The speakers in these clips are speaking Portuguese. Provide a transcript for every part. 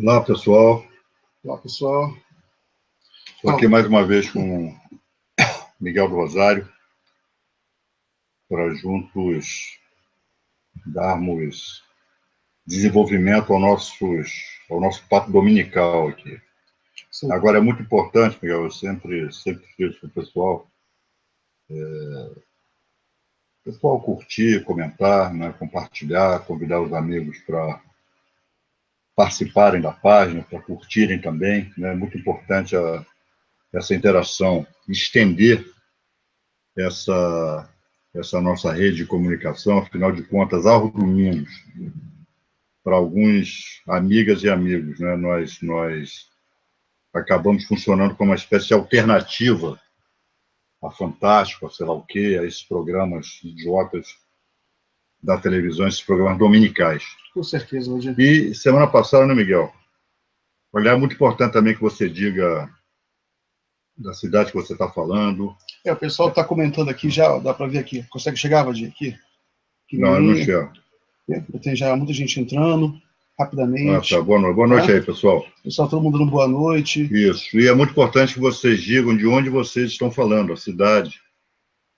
Olá, pessoal. Olá, pessoal. Estou aqui mais uma vez com Miguel do Rosário para juntos darmos desenvolvimento ao nosso papo dominical aqui. Sim. Agora, é muito importante, Miguel, eu sempre fiz para o pessoal curtir, comentar, né, compartilhar, convidar os amigos para participarem da página, para curtirem também. Né? É muito importante essa interação, estender essa nossa rede de comunicação, afinal de contas, aos domingos, para alguns amigas e amigos, né? Nós acabamos funcionando como uma espécie de alternativa a Fantástico, a sei lá o quê, a esses programas idiotas da televisão, esses programas dominicais. Com certeza, hoje. E semana passada, né, Miguel? Olha, é muito importante também que você diga da cidade que você está falando. O pessoal está comentando aqui já, dá para ver aqui. Consegue chegar, Vadir, aqui? Não, eu não chego. Tem já muita gente entrando, rapidamente. Tá. Boa noite aí, pessoal. Pessoal, todo mundo dando boa noite. Isso, e é muito importante que vocês digam de onde vocês estão falando, a cidade,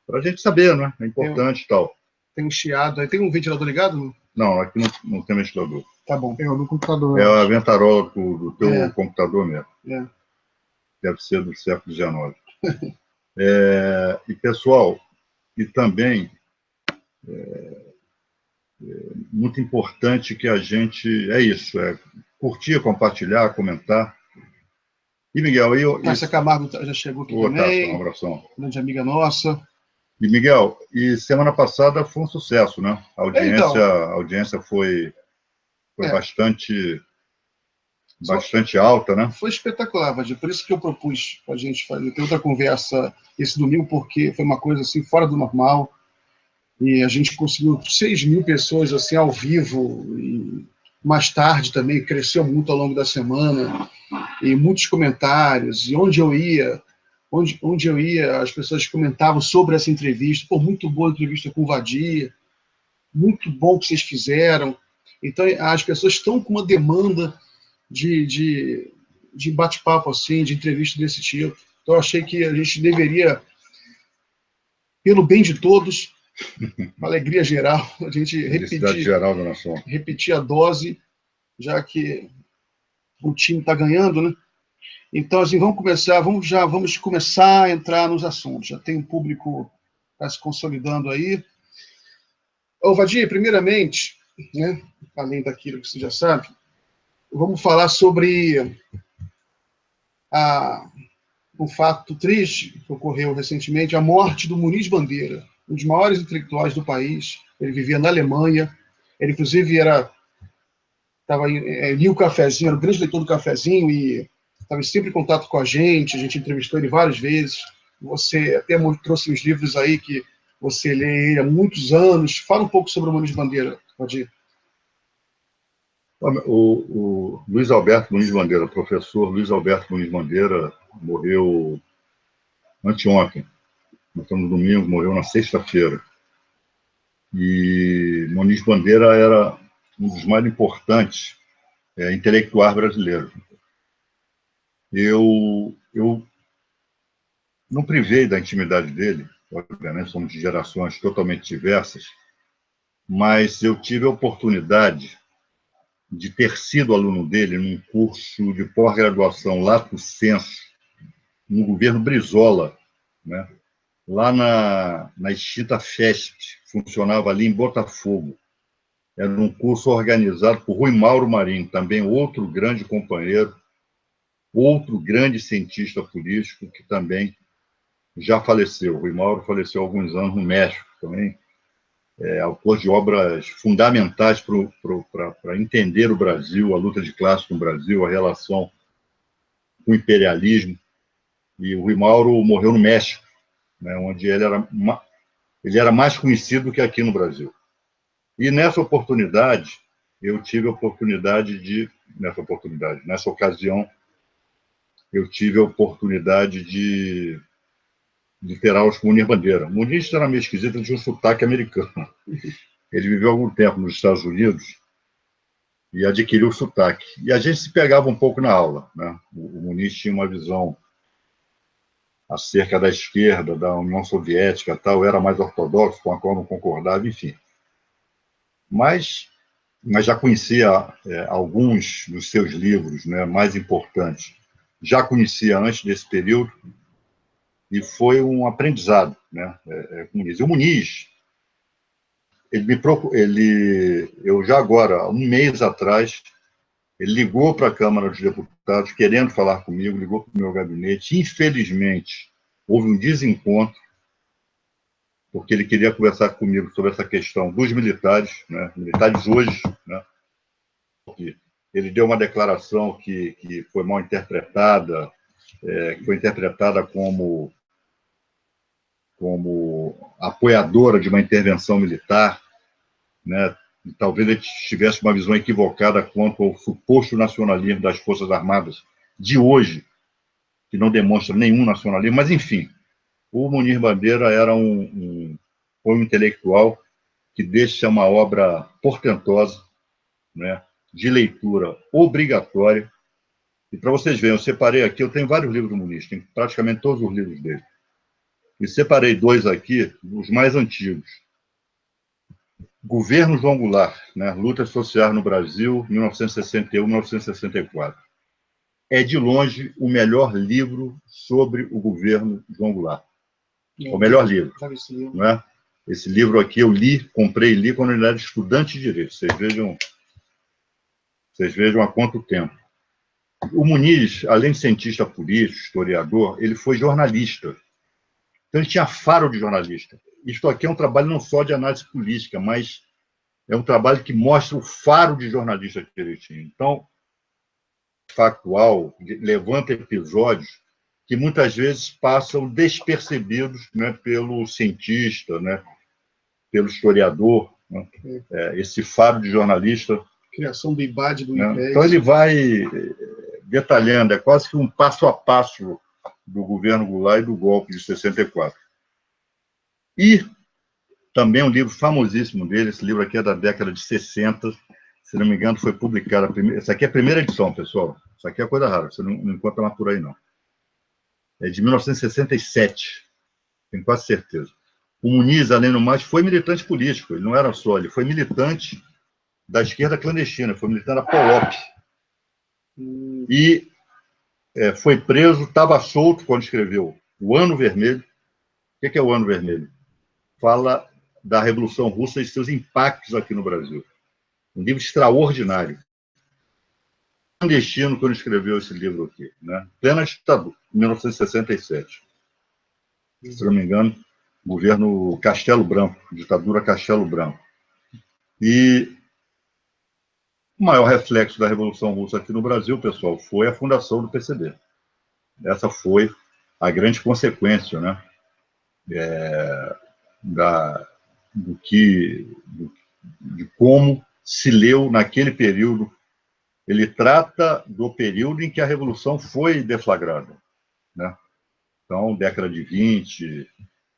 para a gente saber, né? É importante e tal. Tem um chiado aí. Tem um ventilador ligado? Não, aqui não tem ventilador. Tá bom, pegou no computador. É a ventarola do teu computador mesmo. É. Deve ser do século XIX. E, pessoal, e também muito importante que a gente... curtir, compartilhar, comentar. E, Miguel... Cássia Camargo já chegou aqui também. Tá, um abração. Grande amiga nossa. E, Miguel, semana passada foi um sucesso, né? A audiência foi bastante alta, né? Foi espetacular, Vadir. Por isso que eu propus a gente ter outra conversa esse domingo, porque foi uma coisa assim fora do normal. E a gente conseguiu 6.000 pessoas assim ao vivo. E mais tarde também cresceu muito ao longo da semana. E muitos comentários. E onde eu ia, as pessoas comentavam sobre essa entrevista. Pô, muito boa entrevista com o Vadir. Muito bom que vocês fizeram. Então, as pessoas estão com uma demanda de bate-papo assim, de entrevista desse tipo. Então, eu achei que a gente deveria, pelo bem de todos, uma alegria geral, a gente repetir a dose, já que o time está ganhando, né? Então, assim, vamos começar a entrar nos assuntos. Já tem um público que está se consolidando aí. Ô, Vadir, primeiramente, né, além daquilo que você já sabe, vamos falar sobre um fato triste que ocorreu recentemente, a morte do Muniz Bandeira, um dos maiores intelectuais do país. Ele vivia na Alemanha, ele inclusive lia o Cafezinho, era o grande leitor do Cafezinho e estava sempre em contato com a gente entrevistou ele várias vezes. Você até trouxe uns livros aí que você lê ele há muitos anos. Fala um pouco sobre o Muniz Bandeira, Vadir. O Luiz Alberto Muniz Bandeira, professor Luiz Alberto Muniz Bandeira, morreu anteontem. Nós estamos no domingo, morreu na sexta-feira. E Muniz Bandeira era um dos mais importantes intelectuais brasileiros. Eu não privei da intimidade dele, obviamente somos de gerações totalmente diversas, mas eu tive a oportunidade de ter sido aluno dele num curso de pós-graduação lato sensu, no governo Brizola, né? Lá na extinta FESP, funcionava ali em Botafogo. Era um curso organizado por Rui Mauro Marinho, também outro grande companheiro, outro grande cientista político que também já faleceu. Rui Mauro faleceu há alguns anos no México também, autor de obras fundamentais para entender o Brasil, a luta de classe no Brasil, a relação com o imperialismo. E o Rui Mauro morreu no México, né, onde ele era mais conhecido que aqui no Brasil. E nessa oportunidade, nessa ocasião, eu tive a oportunidade de ter aulas com o Muniz Bandeira. O Muniz era meio esquisito, ele tinha um sotaque americano. Ele viveu algum tempo nos Estados Unidos e adquiriu o sotaque. E a gente se pegava um pouco na aula, né? O Muniz tinha uma visão acerca da esquerda, da União Soviética, tal, era mais ortodoxo, com a qual não concordava, enfim. Mas já conhecia alguns dos seus livros, né, mais importantes. Já conhecia antes desse período, e foi um aprendizado, né? Como diz. O Muniz, eu já agora, um mês atrás, ele ligou para a Câmara dos Deputados, querendo falar comigo, ligou para o meu gabinete. Infelizmente, houve um desencontro, porque ele queria conversar comigo sobre essa questão dos militares, né? Militares hoje, né? Ele deu uma declaração que foi mal interpretada, que foi interpretada como apoiadora de uma intervenção militar, né? E talvez ele tivesse uma visão equivocada quanto ao suposto nacionalismo das Forças Armadas de hoje, que não demonstra nenhum nacionalismo, mas, enfim, o Munir Bandeira foi um intelectual que deixa uma obra portentosa, né, de leitura obrigatória. E para vocês verem, eu separei aqui, eu tenho vários livros do Muniz, tenho praticamente todos os livros dele. E separei 2 aqui, os mais antigos. Governo João Goulart, né, Lutas Sociais no Brasil, 1961-1964. É, de longe, o melhor livro sobre o governo João Goulart. É o melhor livro. Não é? Esse livro aqui eu comprei e li quando ele era estudante de Direito. Vocês vejam há quanto tempo. O Muniz, além de cientista político, historiador, ele foi jornalista. Então, ele tinha faro de jornalista. Isto aqui é um trabalho não só de análise política, mas é um trabalho que mostra o faro de jornalista que ele tinha. Então, factual, levanta episódios que muitas vezes passam despercebidos, né, pelo cientista, né, pelo historiador. Né? Esse faro de jornalista. Criação do IBAD do Né? IPES. Então, ele vai detalhando, é quase que um passo a passo do governo Goulart e do golpe de 64. E também um livro famosíssimo dele, esse livro aqui é da década de 60, se não me engano, foi publicado. Essa aqui é a primeira edição, pessoal. Isso aqui é coisa rara, você não encontra mais por aí, não. É de 1967, tenho quase certeza. O Muniz, além do mais, foi militante político, ele não era só, ele foi militante da esquerda clandestina, foi militante da POLOP. E foi preso, estava solto quando escreveu O Ano Vermelho. O que é o Ano Vermelho? Fala da Revolução Russa e seus impactos aqui no Brasil. Um livro extraordinário. Clandestino, quando escreveu esse livro aqui, né? Plena ditadura, 1967. Se não me engano, governo Castelo Branco, ditadura Castelo Branco. E o maior reflexo da Revolução Russa aqui no Brasil, pessoal, foi a fundação do PCB. Essa foi a grande consequência, né? De como se leu naquele período. Ele trata do período em que a Revolução foi deflagrada, né? Então, década de 20,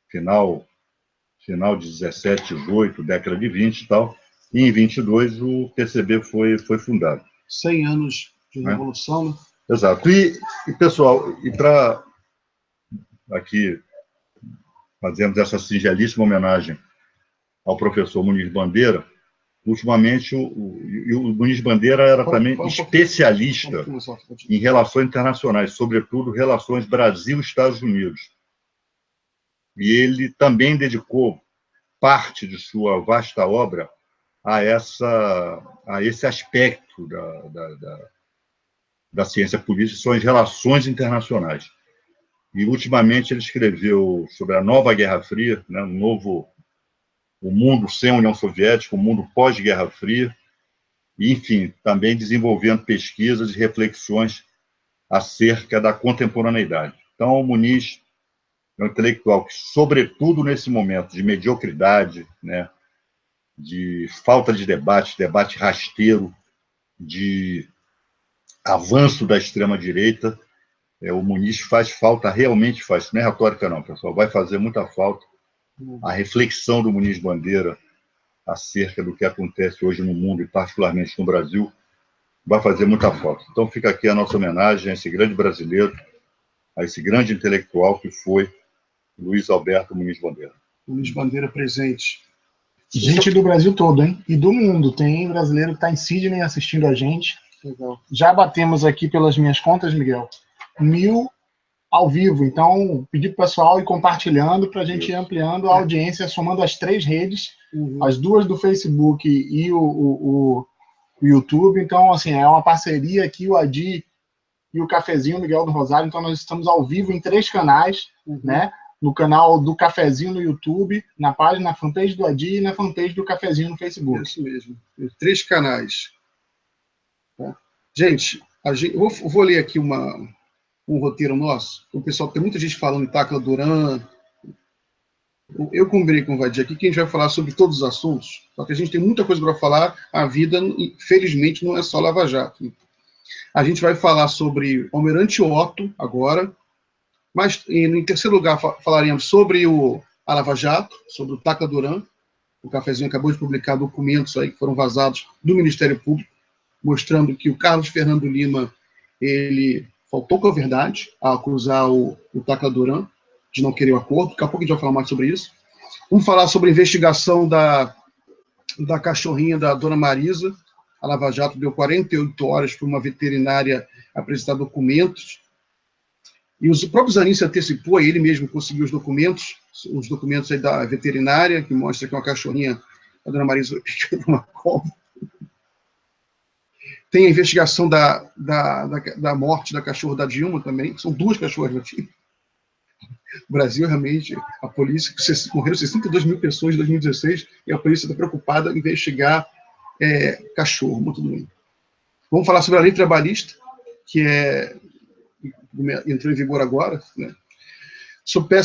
final de 17, 18, década de 20 e tal, e em 22 o PCB foi fundado. 100 anos de Revolução, né? Exato. E pessoal, e para aqui fazemos essa singelíssima homenagem ao professor Muniz Bandeira. Ultimamente, o Muniz Bandeira era também especialista em relações internacionais, sobretudo relações Brasil-Estados Unidos. E ele também dedicou parte de sua vasta obra a esse aspecto da ciência política, são as relações internacionais. E, ultimamente, ele escreveu sobre a nova Guerra Fria, né, o mundo sem a União Soviética, o mundo pós-Guerra Fria, e, enfim, também desenvolvendo pesquisas e reflexões acerca da contemporaneidade. Então, o Muniz é um intelectual que, sobretudo nesse momento de mediocridade, né, de falta de debate rasteiro, de avanço da extrema-direita, o Muniz faz falta, realmente faz, não é retórica não, pessoal, vai fazer muita falta a reflexão do Muniz Bandeira acerca do que acontece hoje no mundo, e particularmente no Brasil, vai fazer muita falta. Então fica aqui a nossa homenagem a esse grande brasileiro, a esse grande intelectual que foi Luiz Alberto Muniz Bandeira. Muniz Bandeira presente. Gente do Brasil todo, hein? E do mundo. Tem brasileiro que está em Sydney assistindo a gente. Legal. Já batemos aqui, pelas minhas contas, Miguel, 1000 ao vivo. Então, pedir para o pessoal ir compartilhando para a gente ir ampliando a audiência, somando as 3 redes, as 2 do Facebook e o YouTube. Então, assim, é uma parceria aqui, o Adi e o Cafezinho, Miguel do Rosário. Então, nós estamos ao vivo em 3 canais, né? No canal do Cafezinho no YouTube, na página, na fanpage do Adi e na fanpage do Cafezinho no Facebook. Isso mesmo. 3 canais. Tá? Gente, eu vou ler aqui um roteiro nosso. O pessoal, tem muita gente falando em Tacla Duran. Eu combinei com o Vadir aqui que a gente vai falar sobre todos os assuntos, só que a gente tem muita coisa para falar. A vida, felizmente, não é só Lava Jato. A gente vai falar sobre o Almirante Otto agora, mas em terceiro lugar falaremos sobre a Lava Jato, sobre o Tacla Duran. O Cafezinho acabou de publicar documentos aí que foram vazados do Ministério Público, mostrando que o Carlos Fernando Lima, ele faltou com a verdade ao acusar o Tacla Duran de não querer o acordo. Daqui a pouco a gente vai falar mais sobre isso. Vamos falar sobre a investigação da cachorrinha da Dona Marisa. A Lava Jato deu 48 horas para uma veterinária apresentar documentos. E o próprio Zanin se antecipou, ele mesmo conseguiu os documentos aí da veterinária, que mostra que uma cachorrinha da Dona Marisa foi uma cobra. Tem a investigação da morte da cachorra da Dilma também. São 2 cachorras da Dilma. O Brasil, realmente, a polícia, morreram 62 mil pessoas em 2016, e a polícia está preocupada em investigar cachorro. Muito bem. Vamos falar sobre a lei trabalhista, que entrou em vigor agora, né? Sobre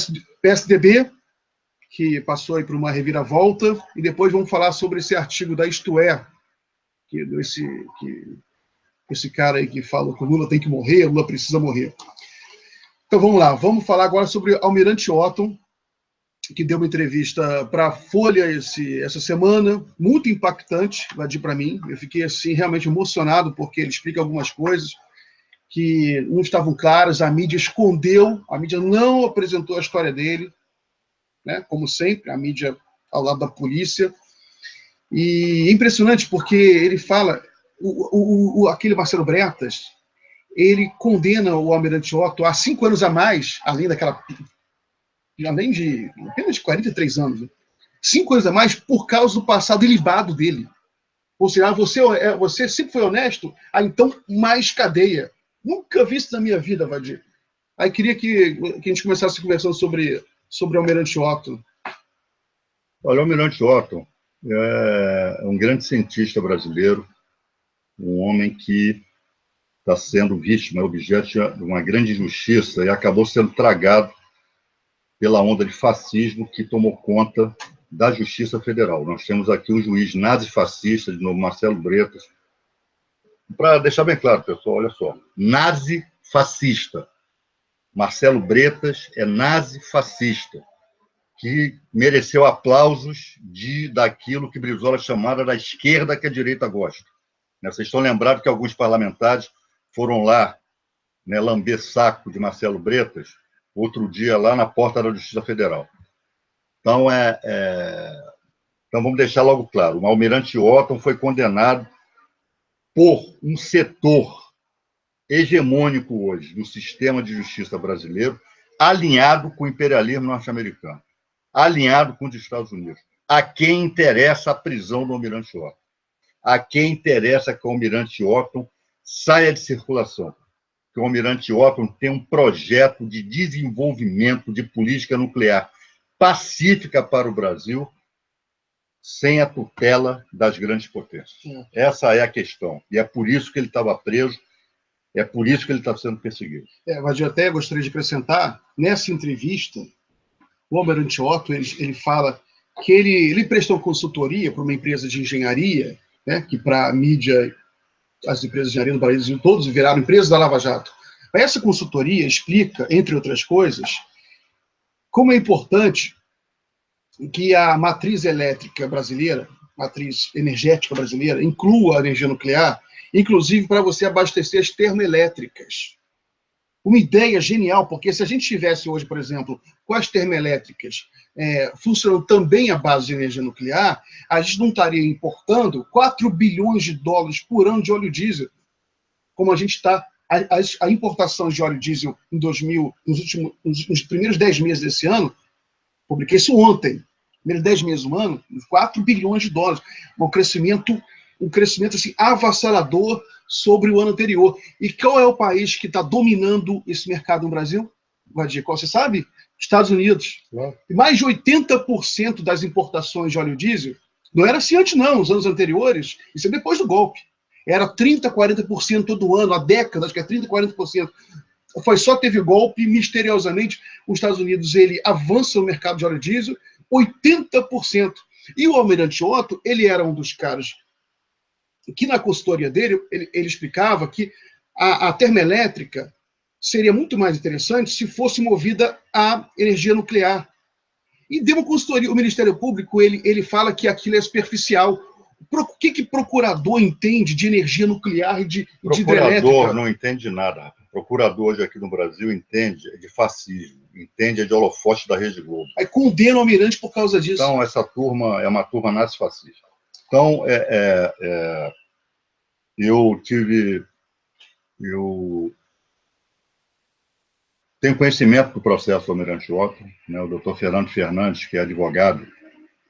PSDB, que passou aí por uma reviravolta, e depois vamos falar sobre esse artigo da Isto É, esse cara aí que fala que o Lula tem que morrer, o Lula precisa morrer. Então vamos lá, vamos falar agora sobre Almirante Otto, que deu uma entrevista para a Folha essa semana, muito impactante, Vadir, para mim. Eu fiquei assim realmente emocionado, porque ele explica algumas coisas que não estavam claras, a mídia escondeu, a mídia não apresentou a história dele, né? Como sempre, a mídia ao lado da polícia. E é impressionante, porque ele fala, aquele Marcelo Bretas, ele condena o Almirante Otto a 5 anos a mais, além de apenas de 43 anos, né? 5 anos a mais por causa do passado ilibado dele. Ou seja, você sempre foi honesto, então mais cadeia. Nunca vi isso na minha vida, Vadir. Aí queria que a gente começasse conversando sobre o Almirante Otto. Olha, o Almirante Otto é um grande cientista brasileiro, um homem que está sendo vítima, objeto de uma grande injustiça e acabou sendo tragado pela onda de fascismo que tomou conta da Justiça Federal. Nós temos aqui um juiz nazi-fascista, de novo, Marcelo Bretas. Para deixar bem claro, pessoal, olha só, nazi-fascista. Marcelo Bretas é nazi-fascista, que mereceu aplausos daquilo que Brizola chamava da esquerda que a direita gosta. Vocês estão lembrados que alguns parlamentares foram lá, né, lamber saco de Marcelo Bretas, outro dia lá na porta da Justiça Federal. Então, então vamos deixar logo claro, o Almirante Otto foi condenado por um setor hegemônico hoje no sistema de justiça brasileiro, alinhado com o imperialismo norte-americano, alinhado com os Estados Unidos. A quem interessa a prisão do Almirante Otto? A quem interessa que o Almirante Otto saia de circulação? Que o Almirante Otto tem um projeto de desenvolvimento de política nuclear pacífica para o Brasil, sem a tutela das grandes potências. Essa é a questão. E é por isso que ele estava preso, é por isso que ele está sendo perseguido. Vadir, até gostaria de acrescentar, nessa entrevista, o Almirante Otto, ele fala que ele prestou consultoria para uma empresa de engenharia, né, que para a mídia, as empresas de engenharia do Brasil todos viraram empresas da Lava Jato. Essa consultoria explica, entre outras coisas, como é importante que a matriz elétrica brasileira, matriz energética brasileira inclua a energia nuclear, inclusive para você abastecer as termoelétricas. Uma ideia genial, porque se a gente tivesse hoje, por exemplo, com as termoelétricas funcionando também à base de energia nuclear, a gente não estaria importando 4 bilhões de dólares por ano de óleo diesel, como a gente está. A importação de óleo diesel nos primeiros 10 meses desse ano, publiquei isso ontem, primeiros 10 meses do ano, 4 bilhões de dólares. Um crescimento assim, avassalador sobre o ano anterior. E qual é o país que está dominando esse mercado no Brasil? Vadir, qual você sabe? Estados Unidos. E mais de 80% das importações de óleo diesel, não era assim antes não, nos anos anteriores, isso é depois do golpe. Era 30%, 40% todo ano, há décadas, acho que é 30%, 40%. Só teve golpe, misteriosamente, os Estados Unidos ele avança no mercado de óleo diesel, 80%. E o Almirante Otto, ele era um dos caras que na consultoria dele, ele explicava que a termoelétrica seria muito mais interessante se fosse movida a energia nuclear. E deu uma consultoria, o Ministério Público, ele fala que aquilo é superficial. O que procurador entende de energia nuclear e de hidrelétrica? Procurador não entende nada. Procurador hoje aqui no Brasil entende de fascismo, entende de holofote da Rede Globo. Aí condena o almirante por causa disso. Então, essa turma é uma turma nazifascista. Então, eu tenho conhecimento do processo do Almirante Otto, né? O doutor Fernando Fernandes, que é advogado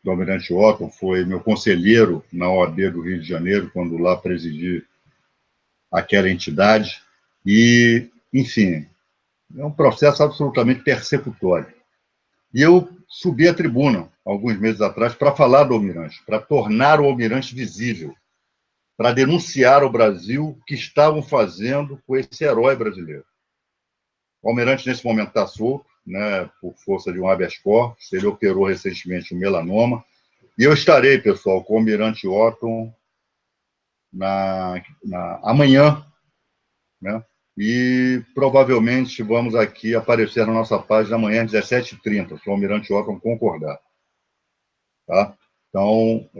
do Almirante Otto, foi meu conselheiro na OAB do Rio de Janeiro, quando lá presidi aquela entidade. E, enfim, é um processo absolutamente persecutório. E eu subi à tribuna, alguns meses atrás, para falar do Almirante, para tornar o Almirante visível, para denunciar ao Brasil o que estavam fazendo com esse herói brasileiro. O Almirante, nesse momento, está solto, né, por força de um habeas corpus. Ele operou recentemente um melanoma. E eu estarei, pessoal, com o Almirante Otto amanhã, né? E provavelmente vamos aqui aparecer na nossa página amanhã às 17h30, se o Almirante Otto concordar. Tá? Então,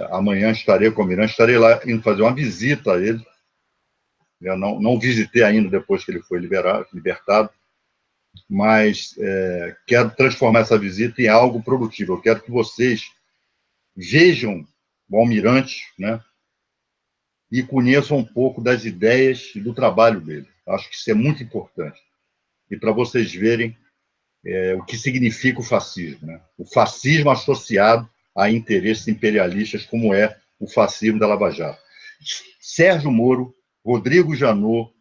amanhã estarei com o Almirante, estarei lá indo fazer uma visita a ele. Eu não visitei ainda depois que ele foi libertado, mas quero transformar essa visita em algo produtivo. Eu quero que vocês vejam o Almirante, né, e conheçam um pouco das ideias e do trabalho dele. Acho que isso é muito importante. E para vocês verem o que significa o fascismo, né? O fascismo associado a interesses imperialistas, como é o fascismo da Lava Jato. Sérgio Moro, Rodrigo Janot,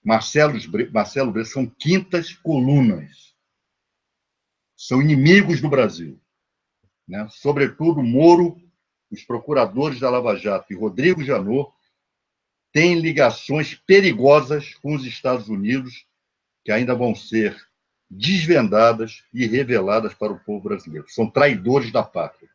Marcelo Bretas são quintas colunas. São inimigos do Brasil, né? Sobretudo Moro, os procuradores da Lava Jato e Rodrigo Janot têm ligações perigosas com os Estados Unidos, que ainda vão ser desvendadas e reveladas para o povo brasileiro. São traidores da pátria.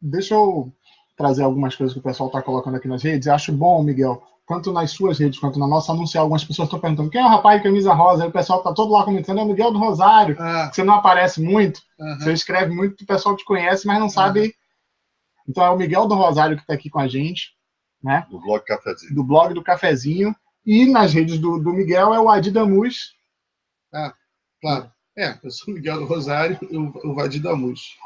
Deixa eu trazer algumas coisas que o pessoal está colocando aqui nas redes. Eu acho bom, Miguel, tanto nas suas redes quanto na nossa, anunciar. Algumas pessoas estão perguntando quem é o rapaz de camisa rosa. Aí o pessoal está todo lá comentando, é o Miguel do Rosário. Você não aparece muito, você escreve muito, o pessoal te conhece, mas não sabe. Então é o Miguel do Rosário que está aqui com a gente, né? Do blog Cafezinho. Do blog do Cafezinho. E nas redes do Miguel é o Adi Damus. Claro. Eu sou o Miguel do Rosário e o Adi Damus.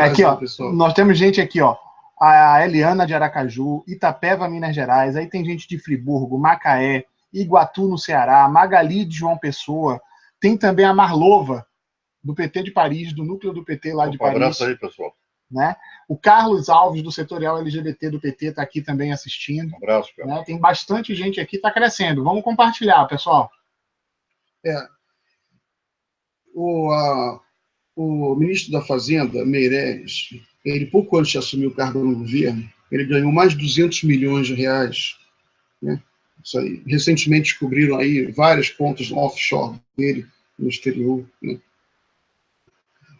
Aqui, ó, nós temos gente aqui, ó, a Eliana de Aracaju, Itapeva, Minas Gerais, aí tem gente de Friburgo, Macaé, Iguatu, no Ceará, Magali de João Pessoa, tem também a Marlova, do PT de Paris, do núcleo do PT lá de Paris. Um abraço aí, pessoal. Né? O Carlos Alves, do setorial LGBT do PT, está aqui também assistindo. Um abraço, cara. Né? Tem bastante gente aqui, está crescendo. Vamos compartilhar, pessoal. O ministro da Fazenda, Meirelles, ele pouco antes de assumir o cargo no governo, ele ganhou mais de 200 milhões de reais. Né? Isso aí. Recentemente descobriram aí várias contas offshore dele no exterior. Né?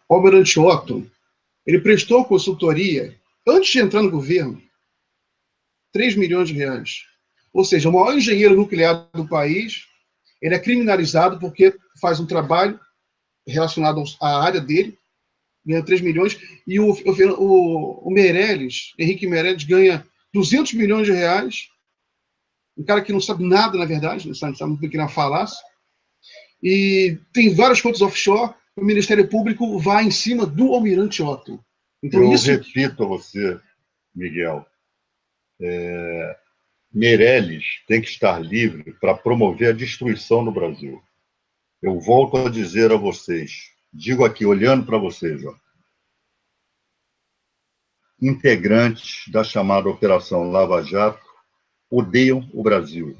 O Almirante Otto, ele prestou consultoria, antes de entrar no governo, 3 milhões de reais. Ou seja, o maior engenheiro nuclear do país, ele é criminalizado porque faz um trabalho relacionado à área dele, ganha 3 milhões, e o Meirelles, Henrique Meirelles, ganha 200 milhões de reais, um cara que não sabe nada, na verdade, não sabe muito que na falácia, e tem várias contas offshore, o Ministério Público vai em cima do Almirante Otto. Então, eu isso... repito a você, Miguel, Meirelles tem que estar livre para promover a destruição do Brasil. Eu volto a dizer a vocês, digo aqui, olhando para vocês, ó, integrantes da chamada Operação Lava Jato odeiam o Brasil.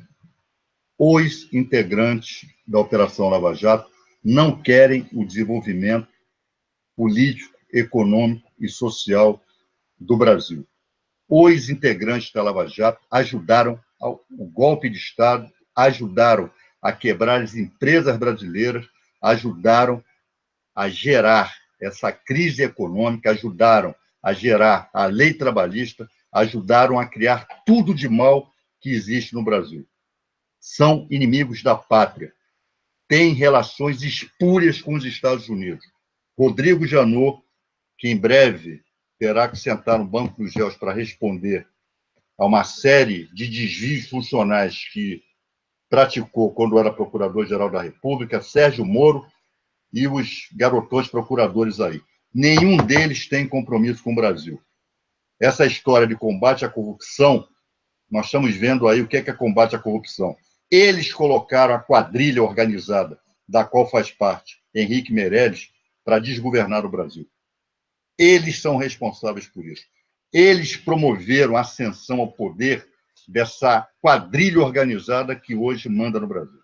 Os integrantes da Operação Lava Jato não querem o desenvolvimento político, econômico e social do Brasil. Os integrantes da Lava Jato ajudaram o golpe de Estado, ajudaram a quebrar as empresas brasileiras, ajudaram a gerar essa crise econômica, ajudaram a gerar a lei trabalhista, ajudaram a criar tudo de mal que existe no Brasil. São inimigos da pátria, têm relações espúrias com os Estados Unidos. Rodrigo Janot, que em breve terá que sentar no banco dos réus para responder a uma série de desvios funcionais que praticou quando era Procurador-Geral da República, Sérgio Moro e os garotões procuradores aí. Nenhum deles tem compromisso com o Brasil. Essa história de combate à corrupção, nós estamos vendo aí o que é combate à corrupção. Eles colocaram a quadrilha organizada, da qual faz parte Henrique Meirelles, para desgovernar o Brasil. Eles são responsáveis por isso. Eles promoveram a ascensão ao poder dessa quadrilha organizada que hoje manda no Brasil.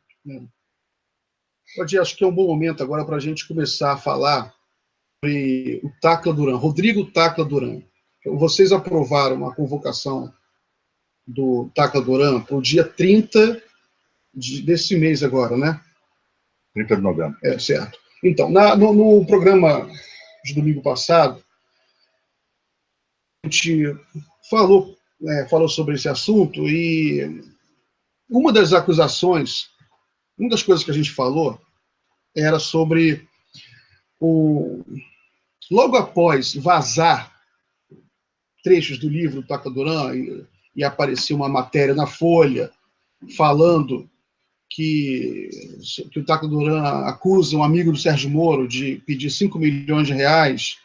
Acho que é um bom momento agora para a gente começar a falar sobre o Tacla Duran, Rodrigo Tacla Duran. Vocês aprovaram a convocação do Tacla Duran para o dia 30 desse mês agora, né? 30 de novembro. Certo. Então, no programa de domingo passado, a gente falou sobre esse assunto e uma das acusações, uma das coisas que a gente falou era sobre logo após vazar trechos do livro Tacla Duran e apareceu uma matéria na Folha falando que o Tacla Duran acusa um amigo do Sérgio Moro de pedir 5 milhões de reais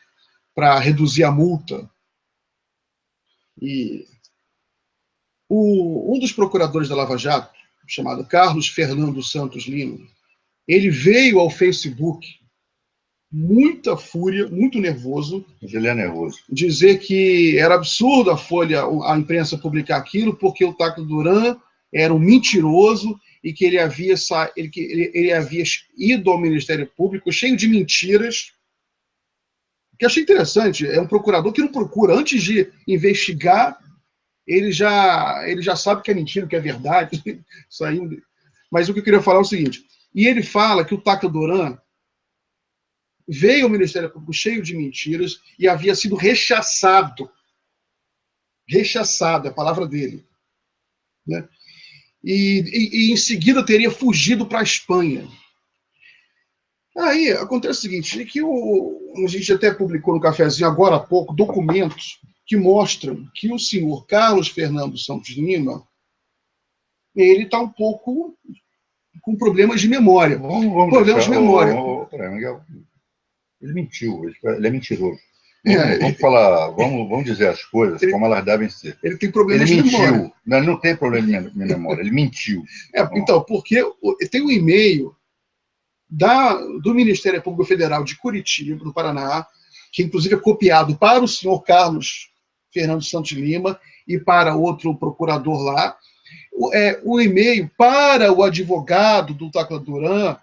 para reduzir a multa. E um dos procuradores da Lava Jato, chamado Carlos Fernando Santos Lima, ele veio ao Facebook, muita fúria, muito nervoso. Ele é nervoso. Dizer que era absurdo a imprensa publicar aquilo, porque o Tacla Duran era um mentiroso e que ele havia ido ao Ministério Público cheio de mentiras. O que eu achei interessante, é um procurador que não procura, antes de investigar, ele já sabe que é mentira, que é verdade. Saindo. Mas o que eu queria falar é o seguinte, e ele fala que o Tacla Duran veio ao Ministério Público cheio de mentiras e havia sido rechaçado. Rechaçado, é a palavra dele. Né? E em seguida teria fugido para a Espanha. Aí acontece o seguinte, que a gente até publicou no cafezinho agora há pouco documentos que mostram que o senhor Carlos Fernando Santos Lima, ele está um pouco com problemas de memória. Vamos problemas de memória. Ele mentiu, ele é mentiroso. Vamos falar, vamos dizer as coisas como elas devem ser. Ele tem problemas de memória. Não, ele não tem problema de memória, ele mentiu. Então, porque tem um e-mail do Ministério Público Federal de Curitiba, do Paraná, que inclusive é copiado para o senhor Carlos Fernando Santos Lima e para outro procurador lá, o e-mail para o advogado do Tacla Duran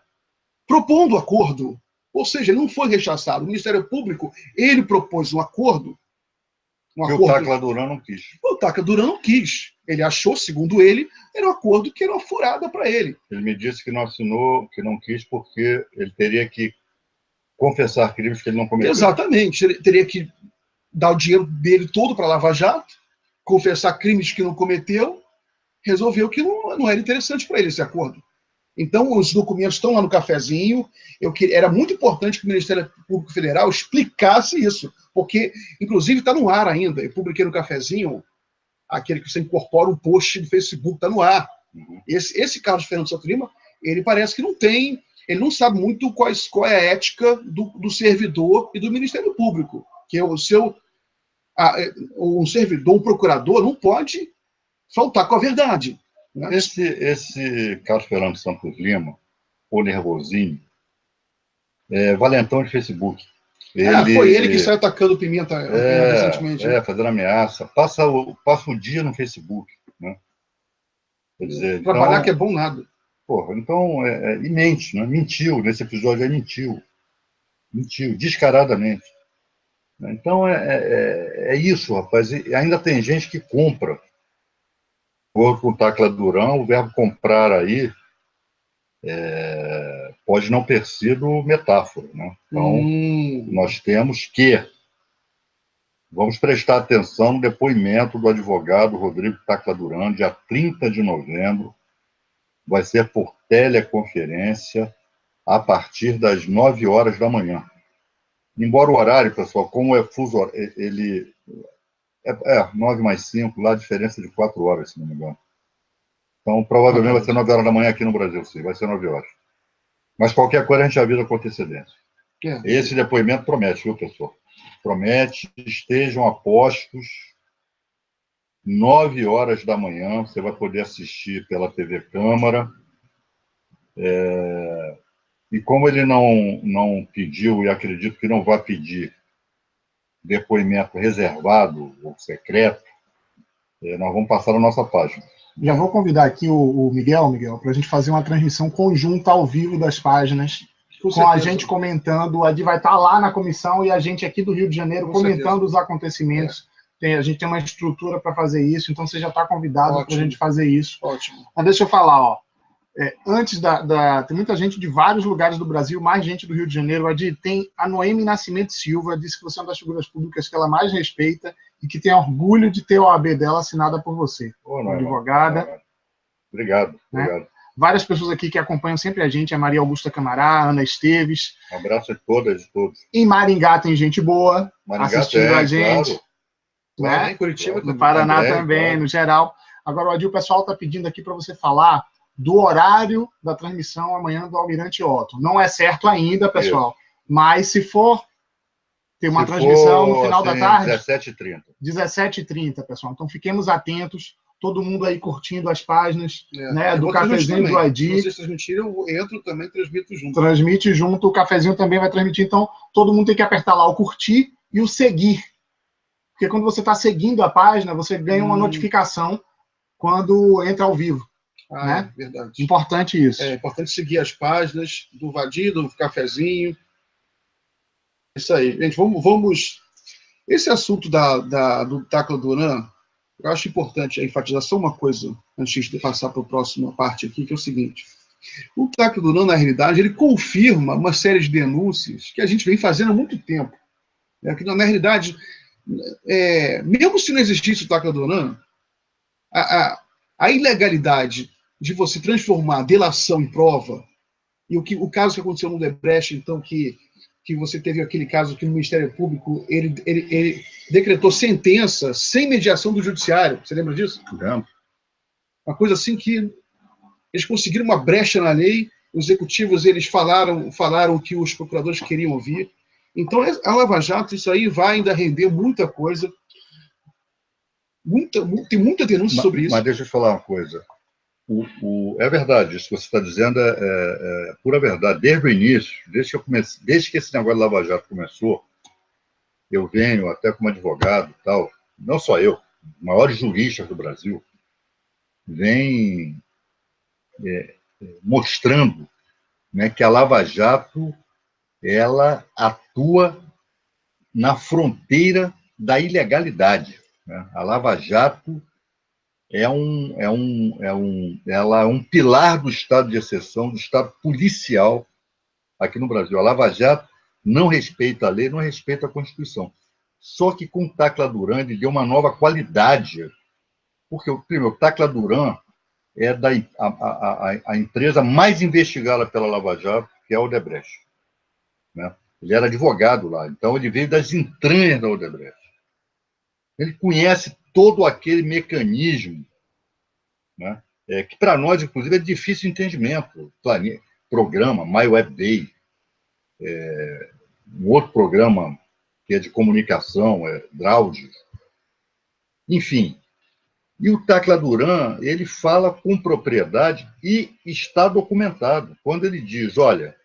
propondo acordo. Ou seja, ele não foi rechaçado. O Ministério Público, ele propôs um acordo. O Tacla Duran não quis. O Tacla Duran não quis. Ele achou, segundo ele, era um acordo que era uma furada para ele. Ele me disse que não assinou, que não quis, porque ele teria que confessar crimes que ele não cometeu. Exatamente. Ele teria que dar o dinheiro dele todo para a Lava Jato, confessar crimes que não cometeu, resolveu que não era interessante para ele esse acordo. Então, os documentos estão lá no cafezinho. Era muito importante que o Ministério Público Federal explicasse isso, porque, inclusive, está no ar ainda. Eu publiquei no cafezinho, aquele que você incorpora um post do Facebook, está no ar. Esse Carlos Fernando Santos Lima, ele parece que não tem, ele não sabe muito qual é a ética do servidor e do Ministério Público, que é um servidor, um procurador, não pode faltar com a verdade. Esse Carlos Fernando Santos Lima, o nervosinho, valentão de Facebook. Foi ele que saiu atacando Pimenta recentemente. Fazendo ameaça. Passa o dia no Facebook. Né? Quer dizer, trabalhar então, que é bom nada. Porra, então, e mente, né? Mentiu, nesse episódio mentiu. Mentiu, descaradamente. Então, é isso, rapaz. E ainda tem gente que compra. Vou com Tacla Duran, o verbo comprar aí pode não ter sido metáfora. Né? Então, nós temos que... Vamos prestar atenção no depoimento do advogado Rodrigo Tacla Duran, dia 30 de novembro. Vai ser por teleconferência a partir das 9 horas da manhã. Embora o horário, pessoal, como é fuso horário, ele 9 mais 5, lá a diferença de 4 horas, se não me engano. Então, provavelmente vai ser 9 horas da manhã aqui no Brasil, sim, vai ser 9 horas. Mas qualquer coisa a gente avisa com antecedência. Esse depoimento promete, viu, pessoal? Promete, estejam apostos, 9 horas da manhã, você vai poder assistir pela TV Câmara. E como ele não pediu, e acredito que não vai pedir depoimento reservado ou secreto, nós vamos passar na nossa página. Já vou convidar aqui o Miguel, para a gente fazer uma transmissão conjunta ao vivo das páginas, com a gente comentando. A Di vai estar lá na comissão e a gente aqui do Rio de Janeiro comentando os acontecimentos. A gente tem uma estrutura para fazer isso, então você já está convidado para a gente fazer isso. Ótimo. Mas deixa eu falar, antes tem muita gente de vários lugares do Brasil, mais gente do Rio de Janeiro. Tem a Noemi Nascimento Silva, disse que você é uma das figuras públicas que ela mais respeita e que tem orgulho de ter a OAB dela assinada por você, advogada. Obrigado, né? Obrigado. Várias pessoas aqui que acompanham sempre a gente, a Maria Augusta Camará, a Ana Esteves. Um abraço a todas e todos. Em Maringá tem gente boa assistindo a gente. Claro. Né? Em Curitiba no Paraná também, no geral. Agora, o pessoal está pedindo aqui para você falar do horário da transmissão amanhã do Almirante Otto. Não é certo ainda, pessoal, mas se for ter uma transmissão no final da tarde... 17h30. 17h30, pessoal. Então, fiquemos atentos. Todo mundo aí curtindo as páginas do cafezinho do Adi. Se vocês transmitirem, eu entro também, transmito junto. Transmite junto, o cafezinho também vai transmitir. Então, todo mundo tem que apertar lá o curtir e o seguir. Porque quando você está seguindo a página, você ganha uma notificação quando entra ao vivo. Né? Verdade. Importante isso. É importante seguir as páginas do Vadi, do cafezinho. Isso aí. Gente, vamos... Esse assunto do Tacla Duran, eu acho importante enfatizar só uma coisa, antes de passar para a próxima parte aqui, que é o seguinte. O Tacla Duran, na realidade, ele confirma uma série de denúncias que a gente vem fazendo há muito tempo. Que, na realidade, mesmo se não existisse o Tacla Duran, a ilegalidade de você transformar a delação em prova, e o caso que aconteceu no Odebrecht, então, que você teve aquele caso que no Ministério Público ele decretou sentença sem mediação do judiciário. Você lembra disso? Lembro. Uma coisa assim que eles conseguiram uma brecha na lei, os executivos eles falaram o que os procuradores queriam ouvir. Então, a Lava Jato, isso aí vai ainda render muita coisa. Tem muita denúncia sobre isso. Mas deixa eu te falar uma coisa. É verdade, isso que você está dizendo é pura verdade. Desde o início, desde que esse negócio de Lava Jato começou, eu venho até como advogado e tal, não só eu, maiores juristas do Brasil, vem mostrando, né, que a Lava Jato ela atua na fronteira da ilegalidade. Né? A Lava Jato ela é um pilar do estado de exceção, do estado policial aqui no Brasil. A Lava Jato não respeita a lei, não respeita a Constituição. Só que com o Tacla Duran ele deu uma nova qualidade. Porque, primeiro, o Tacla Duran é a empresa mais investigada pela Lava Jato, que é a Odebrecht. Né? Ele era advogado lá, então ele veio das entranhas da Odebrecht. Ele conhece todo aquele mecanismo, né? Que para nós, inclusive, é difícil de entendimento. Programa, MyWebDay, um outro programa que é de comunicação, Draudic. Enfim. E o Tacla Duran, ele fala com propriedade e está documentado. Quando ele diz, olha,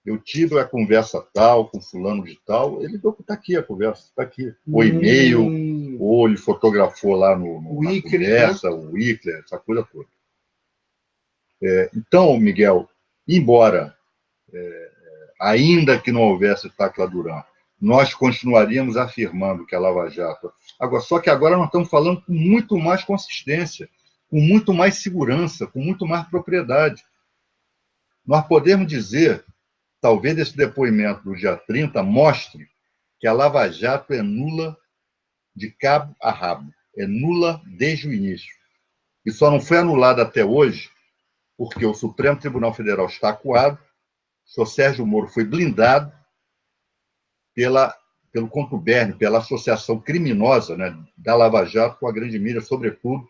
eu tive a conversa tal, com fulano de tal, ele está aqui a conversa, está aqui. O e-mail, ou ele fotografou lá na conversa, né? O Wickler, essa coisa toda. Então, Miguel, embora, ainda que não houvesse Tacla Duran, nós continuaríamos afirmando que a Lava Jato... Só que agora nós estamos falando com muito mais consistência, com muito mais segurança, com muito mais propriedade. Nós podemos dizer, talvez esse depoimento do dia 30 mostre que a Lava Jato é nula de cabo a rabo, é nula desde o início. E só não foi anulada até hoje porque o Supremo Tribunal Federal está acuado, o senhor Sérgio Moro foi blindado pelo contubérnio, pela associação criminosa, né, da Lava Jato com a grande mídia, sobretudo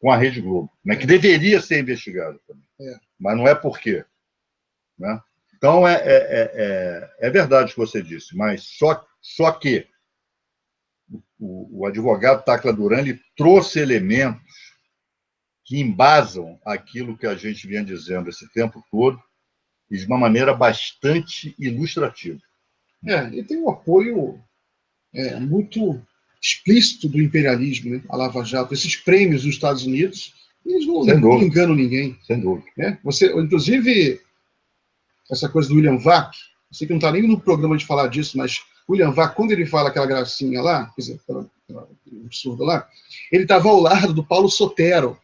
com a Rede Globo, né, que deveria ser investigada também. Mas não é por quê. Né? Então, é verdade o que você disse, mas só que o advogado Tacla Duran ele trouxe elementos que embasam aquilo que a gente vinha dizendo esse tempo todo e de uma maneira bastante ilustrativa. E tem um apoio muito explícito do imperialismo, né? A Lava Jato, esses prêmios dos Estados Unidos, eles não enganam ninguém. Sem dúvida. Né? Inclusive, essa coisa do William Vac, eu sei que não está nem no programa de falar disso, mas o William Vac, quando ele fala aquela gracinha lá, quer dizer, aquela absurda lá, ele estava ao lado do Paulo Sotero.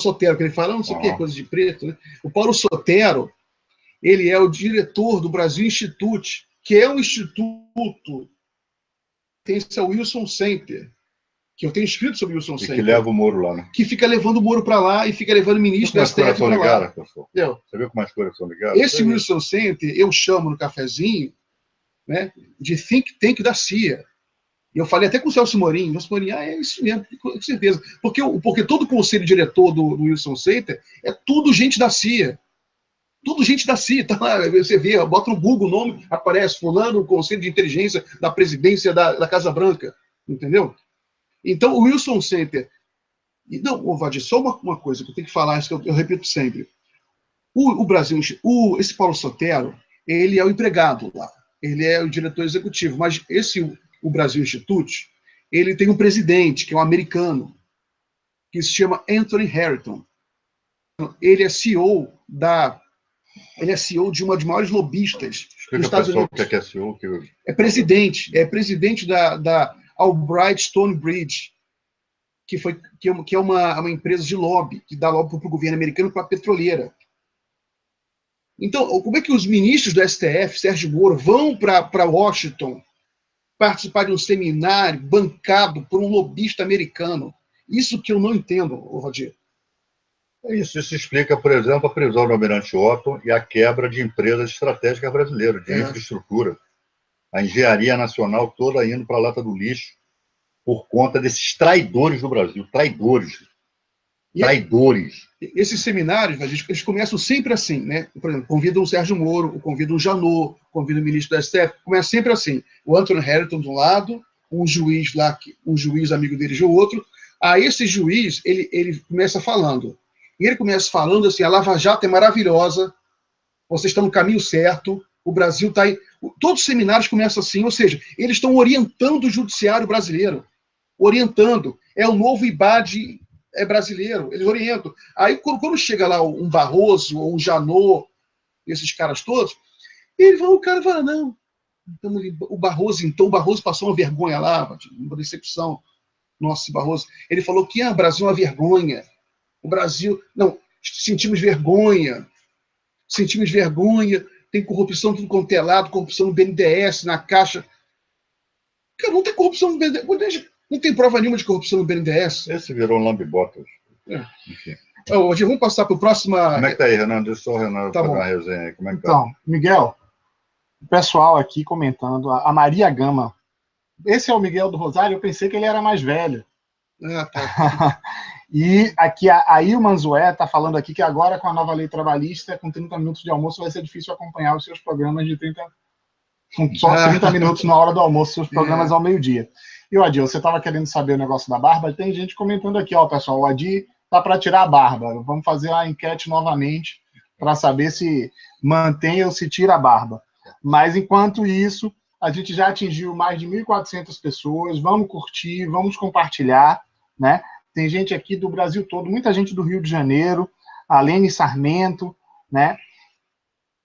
Que ele fala, não sei o que, coisa de preto, né? O Paulo Sotero, ele é o diretor do Brasil Institute, que é um instituto que tem o Wilson Center, que eu tenho escrito sobre o Wilson Center. Que leva o Moro lá, né? Que fica levando o Moro para lá e fica levando o ministro da STF para lá. Você viu como as coisas são ligadas? Esse Wilson Center, eu chamo no cafezinho, né, de think tank da CIA. E eu falei até com o Celso Morim. O Celso Morim, é isso mesmo, com certeza. Porque todo o conselho diretor do Wilson Center é tudo gente da CIA. Tudo gente da CIA, tá lá, você vê, bota no Google o nome, aparece fulano, o Conselho de Inteligência da Presidência da Casa Branca, entendeu? Então, o Wilson Center... Não, Vadir, só uma coisa que eu tenho que falar, isso que eu repito sempre. O Brasil, esse Paulo Sotero, ele é o empregado lá, ele é o diretor executivo, mas o Brasil Institute, ele tem um presidente, que é um americano, que se chama Anthony Harrington. Ele é CEO de uma das maiores lobistas dos Estados Unidos. Que é CEO, é presidente da Albright Stonebridge, que é uma empresa de lobby, que dá lobby para o governo americano, para a petroleira. Então, como é que os ministros do STF, Sérgio Moro, vão para Washington participar de um seminário bancado por um lobista americano? Isso que eu não entendo, Rodir. Isso explica, por exemplo, a prisão do Almirante Otton e a quebra de empresas estratégicas brasileiras, de infraestrutura. A engenharia nacional toda indo para a lata do lixo por conta desses traidores do Brasil. Traidores. Esses seminários, eles começam sempre assim, né? Por exemplo, convidam o Sérgio Moro, convidam o Janot, convidam o ministro da STF, começa sempre assim. O Anthony Harrington de um lado, um juiz lá, um juiz amigo deles do outro. Aí esse juiz, ele começa falando. E ele começa falando assim, a Lava Jato é maravilhosa, vocês estão no caminho certo, o Brasil está aí. Todos os seminários começam assim, ou seja, eles estão orientando o judiciário brasileiro. Orientando. É o novo IBAD brasileiro, eles orientam. Aí, quando chega lá um Barroso, ou um Janot, esses caras todos, o cara fala, não, então, o Barroso passou uma vergonha lá, uma decepção. Nossa, esse Barroso. Ele falou que o Brasil é uma vergonha. O Brasil, não, sentimos vergonha, tem corrupção tudo quanto é lado, corrupção no BNDES, na Caixa. Cara, não tem corrupção no BNDES, não tem prova nenhuma de corrupção no BNDES. Esse virou um lambe-botas. Enfim. Hoje vamos passar para o próximo. Como é que tá aí, Renan? Deixa só o Renan Tá fazer bom. uma resenha aí. Como é que tá? Então, Miguel, o pessoal aqui comentando, a Maria Gama. Esse é o Miguel do Rosário, eu pensei que ele era mais velho. Ah, tá. E aqui a Ilma Manzué está falando aqui que agora, com a nova lei trabalhista, com 30 minutos de almoço, vai ser difícil acompanhar os seus programas de 30, com só 30 minutos na hora do almoço, seus programas ao meio-dia. E o Adi, você estava querendo saber o negócio da barba? Tem gente comentando aqui, ó, pessoal, o Adi tá para tirar a barba. Vamos fazer a enquete novamente para saber se mantém ou se tira a barba. Mas, enquanto isso, a gente já atingiu mais de 1.400 pessoas. Vamos curtir, vamos compartilhar, né? Tem gente aqui do Brasil todo, muita gente do Rio de Janeiro, a Lene Sarmento, né?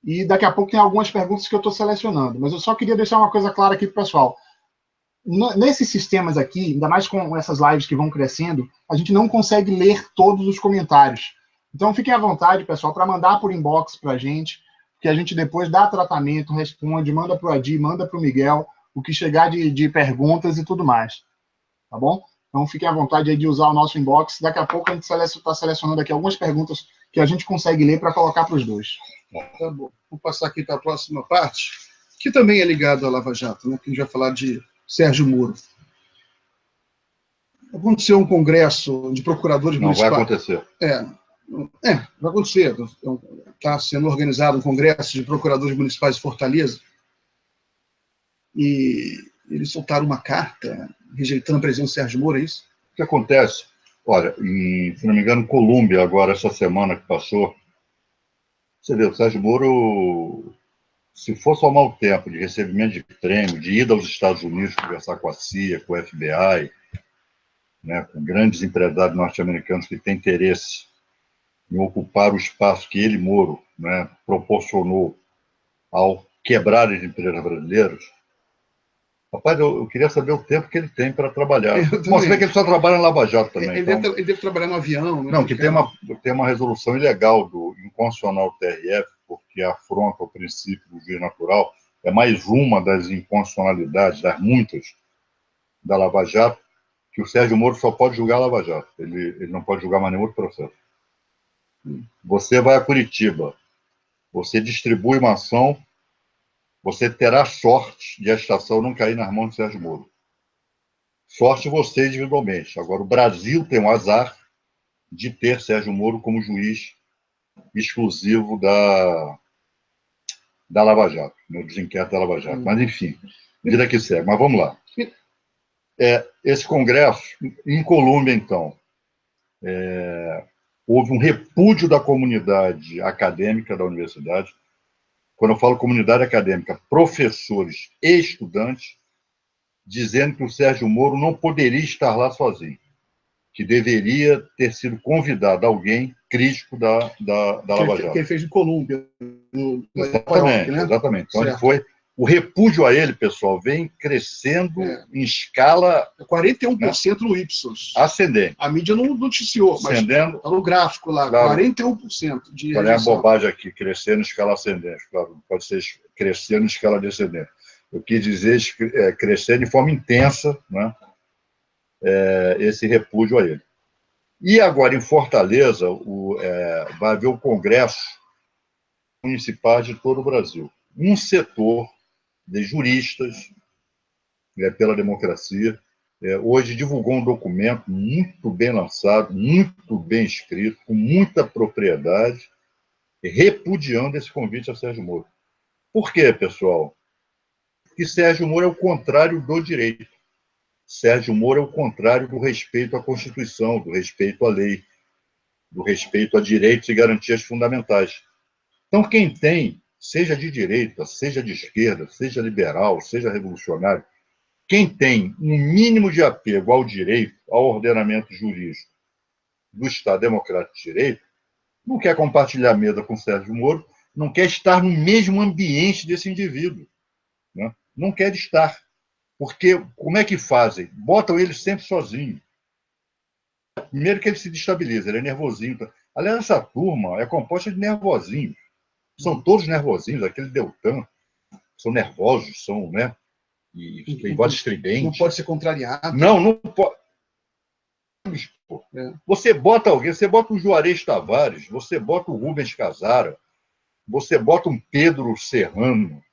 E daqui a pouco tem algumas perguntas que eu estou selecionando. Mas eu só queria deixar uma coisa clara aqui para o pessoal. Nesses sistemas aqui, ainda mais com essas lives que vão crescendo, a gente não consegue ler todos os comentários. Então fiquem à vontade, pessoal, para mandar por inbox para a gente, que a gente depois dá tratamento, responde, manda para o Adi, manda para o Miguel, o que chegar de perguntas e tudo mais. Tá bom? Então fiquem à vontade aí de usar o nosso inbox. Daqui a pouco a gente está selecionando aqui algumas perguntas que a gente consegue ler para colocar para os dois. Tá bom. Vou passar aqui para a próxima parte, que também é ligado à Lava Jato, né? Que a gente vai falar de Sérgio Moro. Aconteceu um congresso de procuradores municipais. Não vai acontecer. Vai acontecer. Está sendo organizado um congresso de procuradores municipais de Fortaleza. E eles soltaram uma carta rejeitando a presença do Sérgio Moro, é isso? O que acontece? Olha, se não me engano, Colômbia, agora, essa semana que passou, você vê, o Sérgio Moro, se for só mau tempo de recebimento de prêmio, de ida aos Estados Unidos conversar com a CIA, com o FBI, né, com grandes empresários norte-americanos que têm interesse em ocupar o espaço que ele, Moro, né, proporcionou ao quebrar as empresas brasileiras. Rapaz, eu queria saber o tempo que ele tem para trabalhar. Bom, você vê que ele só trabalha em Lava Jato também. Ele deve trabalhar no avião. Né? Não, que tem uma resolução ilegal do inconstitucional TRF, porque afronta o princípio do juiz natural. É mais uma das inconstitucionalidades, das muitas, da Lava Jato, que o Sérgio Moro só pode julgar a Lava Jato. Ele não pode julgar mais nenhum outro processo. Você vai a Curitiba, você distribui uma ação, você terá sorte de a estação não cair nas mãos do Sérgio Moro. Sorte você individualmente. Agora, o Brasil tem um azar de ter Sérgio Moro como juiz exclusivo da Lava Jato, no desinquérito da Lava Jato. Mas, enfim, vida que segue. Mas vamos lá. Esse congresso, em Colômbia, então, houve um repúdio da comunidade acadêmica da universidade. Quando eu falo comunidade acadêmica, professores e estudantes, dizendo que o Sérgio Moro não poderia estar lá sozinho, que deveria ter sido convidado alguém crítico da Lava Jato. Que ele fez em Colômbia. Exatamente, né? Exatamente. Então, ele foi... O repúdio a ele, pessoal, vem crescendo em escala... 41% no Ipsos. Ascendente. A mídia não noticiou, mas está no gráfico lá, claro. 41% de rejeição. Qual é a bobagem aqui? Crescendo em escala ascendente. Claro, pode ser crescendo em escala descendente. Eu quis dizer crescer de forma intensa, né, esse repúdio a ele. E agora, em Fortaleza, vai haver o Congresso Municipal de todo o Brasil. Um setor de juristas pela democracia hoje divulgou um documento muito bem lançado, muito bem escrito, com muita propriedade, repudiando esse convite a Sérgio Moro. Por quê, pessoal? Porque Sérgio Moro é o contrário do direito. Sérgio Moro é o contrário do respeito à Constituição, do respeito à lei, do respeito a direitos e garantias fundamentais. Então, quem tem, seja de direita, seja de esquerda, seja liberal, seja revolucionário, quem tem um mínimo de apego ao direito, ao ordenamento jurídico do Estado Democrático de Direito, não quer compartilhar a mesa com Sérgio Moro, não quer estar no mesmo ambiente desse indivíduo, né? Não quer estar. Porque, como é que fazem? Botam ele sempre sozinho. Primeiro que ele se destabiliza, ele é nervosinho. Aliás, essa turma é composta de nervosinhos. São todos nervosinhos, aquele Deltan. São nervosos, são, né? E tem voz estridente. Não pode ser contrariado. Não pode. Você bota alguém, você bota um Juarez Tavares, você bota o Rubens Casara, você bota um Pedro Serrano,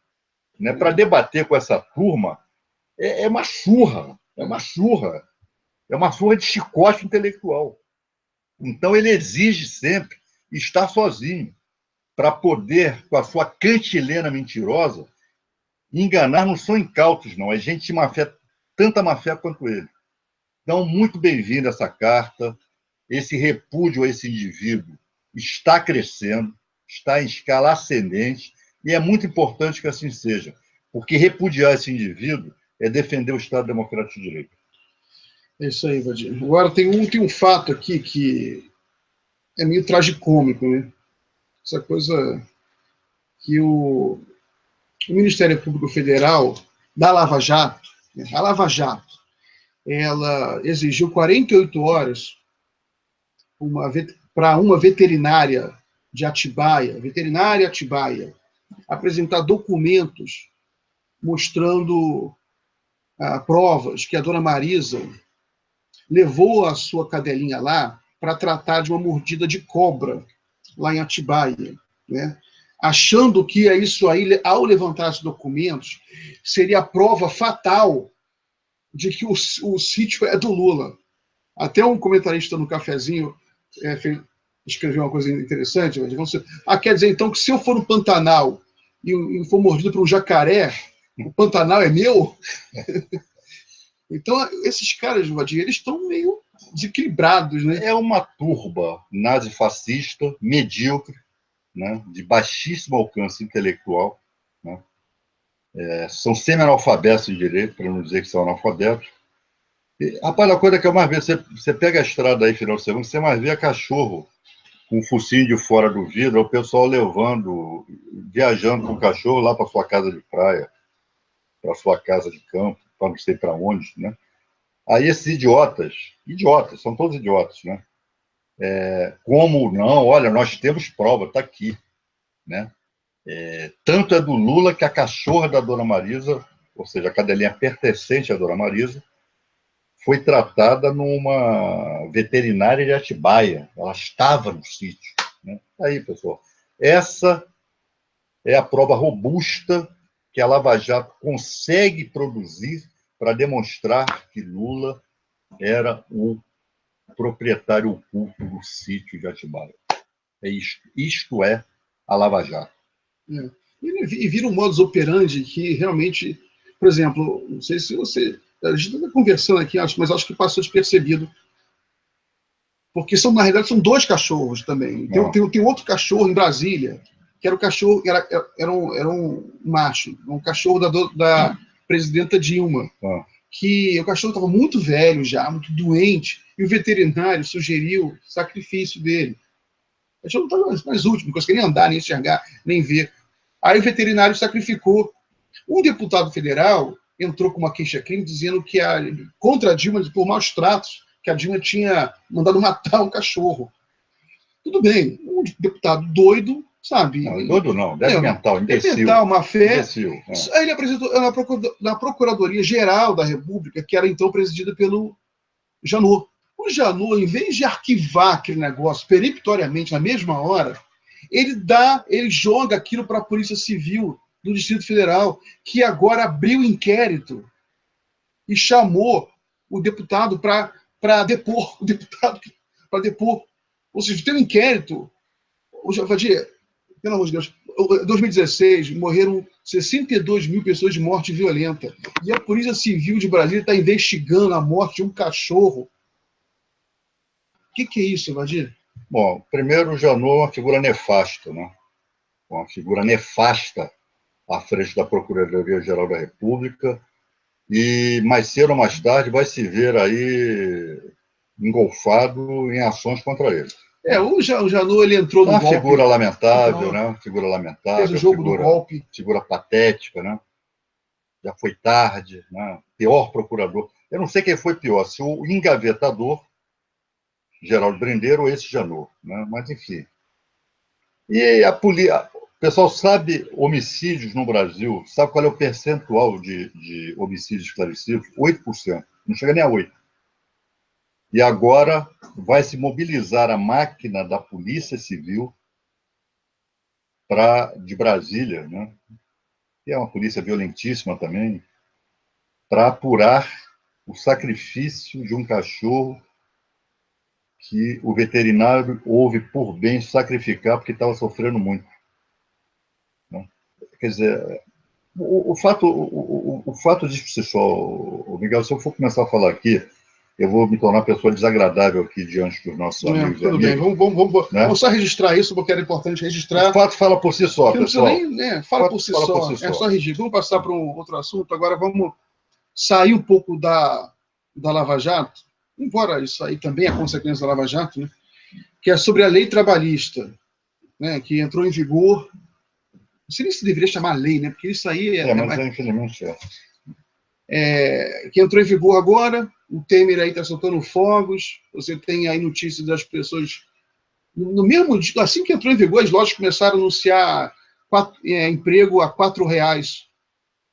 né, para debater com essa turma, é uma surra, é uma surra de chicote intelectual. Então, ele exige sempre estar sozinho, para poder, com a sua cantilena mentirosa, enganar. Não são incautos, não, é gente de má fé, tanta má fé quanto ele. Então, muito bem-vinda essa carta. Esse repúdio a esse indivíduo está crescendo, está em escala ascendente, e é muito importante que assim seja, porque repudiar esse indivíduo é defender o Estado Democrático de Direito. É isso aí, Vadir. Agora, tem um fato aqui que é meio tragicômico, né? Essa coisa que o Ministério Público Federal da Lava Jato, né? A Lava Jato, ela exigiu 48 horas para uma veterinária de Atibaia, apresentar documentos mostrando provas que a dona Marisa levou a sua cadelinha lá para tratar de uma mordida de cobra lá em Atibaia, né? Achando que isso aí, ao levantar esses documentos, seria a prova fatal de que o sítio é do Lula. Até um comentarista no cafezinho escreveu uma coisa interessante. Quer dizer, então, que se eu for no Pantanal e for mordido por um jacaré, o Pantanal é meu? Então, esses caras, Vadir, eles estão meio desequilibrados, né? É uma turba nazifascista, medíocre, né, de baixíssimo alcance intelectual, né? São semi-analfabetos em direito, para não dizer que são analfabetos. E, rapaz, a coisa que eu mais vejo, você pega a estrada aí, final de semana, você mais vê cachorro com o focinho de fora do vidro, o pessoal viajando com o cachorro lá para sua casa de praia, para sua casa de campo, para não sei para onde, né? Aí esses idiotas, são todos idiotas, né? Como não? Olha, nós temos prova, está aqui, né? Tanto é do Lula que a cachorra da dona Marisa, ou seja, a cadelinha pertencente à dona Marisa, foi tratada numa veterinária de Atibaia. Ela estava no sítio, né? Aí, pessoal, essa é a prova robusta que a Lava Jato consegue produzir para demonstrar que Lula era o proprietário oculto do sítio de Atibaia. Isto é a Lava Jato. E vira um modus operandi que realmente, por exemplo, não sei se você... A gente está conversando aqui, mas acho que passou despercebido. Porque, na realidade, são dois cachorros também. Tem outro cachorro em Brasília, que era o cachorro, era um macho, um cachorro da presidenta Dilma. Que o cachorro estava muito velho já, muito doente, e o veterinário sugeriu o sacrifício dele. O cachorro não estava mais último, não conseguia nem andar, nem enxergar, nem ver. Aí o veterinário sacrificou. Um deputado federal entrou com uma queixa-crime dizendo que contra a Dilma por maus tratos, que a Dilma tinha mandado matar um cachorro. Tudo bem, um deputado doido, sabe? Não, doido não, deve mental, imbecil. Deve mental, má fé. Imbecil, Aí ele apresentou na Procuradoria-Geral da República, que era então presidida pelo Janot. O Janot, em vez de arquivar aquele negócio peremptoriamente na mesma hora, ele joga aquilo para a Polícia Civil do Distrito Federal, que agora abriu inquérito e chamou o deputado para depor. O deputado para depor. Ou seja, tem um inquérito. Vadir, pelo amor de Deus, em 2016 morreram 62 mil pessoas de morte violenta. E a Polícia Civil de Brasília está investigando a morte de um cachorro. O que é isso, Vadir? Bom, primeiro o Janot é uma figura nefasta, né? Uma figura nefasta à frente da Procuradoria-Geral da República, e mais cedo ou mais tarde vai se ver aí engolfado em ações contra ele. O Janot, ele entrou no golpe. Uma figura lamentável, né? Uma figura lamentável. Fez o jogo do golpe. Figura patética, né? Já foi tarde, né? Pior procurador. Eu não sei quem foi pior, se o engavetador, Geraldo Brindeiro, ou esse Janot, né? Mas, enfim. E o pessoal sabe homicídios no Brasil, sabe qual é o percentual de homicídios esclarecidos? 8%. Não chega nem a 8%. E agora vai se mobilizar a máquina da Polícia Civil de Brasília, né? Que é uma polícia violentíssima também, para apurar o sacrifício de um cachorro que o veterinário houve por bem sacrificar porque estava sofrendo muito, né? Quer dizer, o fato disso por si só, Miguel, se eu for começar a falar aqui, eu vou me tornar uma pessoa desagradável aqui diante dos nossos amigos e tudo amigas. bem, vamos só registrar isso, porque era importante registrar. O fato fala por si só, pessoal. Não precisa nem, fala por si só. É só registrar. Vamos passar para um outro assunto. Agora vamos sair um pouco da Lava Jato, embora isso aí também é consequência da Lava Jato, né? Que é sobre a lei trabalhista, né? Que entrou em vigor. Não sei nem se deveria chamar lei, né? Porque isso aí infelizmente que entrou em vigor agora. O Temer aí está soltando fogos. Você tem aí notícias das pessoas. No mesmo dia, assim que entrou em vigor, as lojas começaram a anunciar emprego a R$4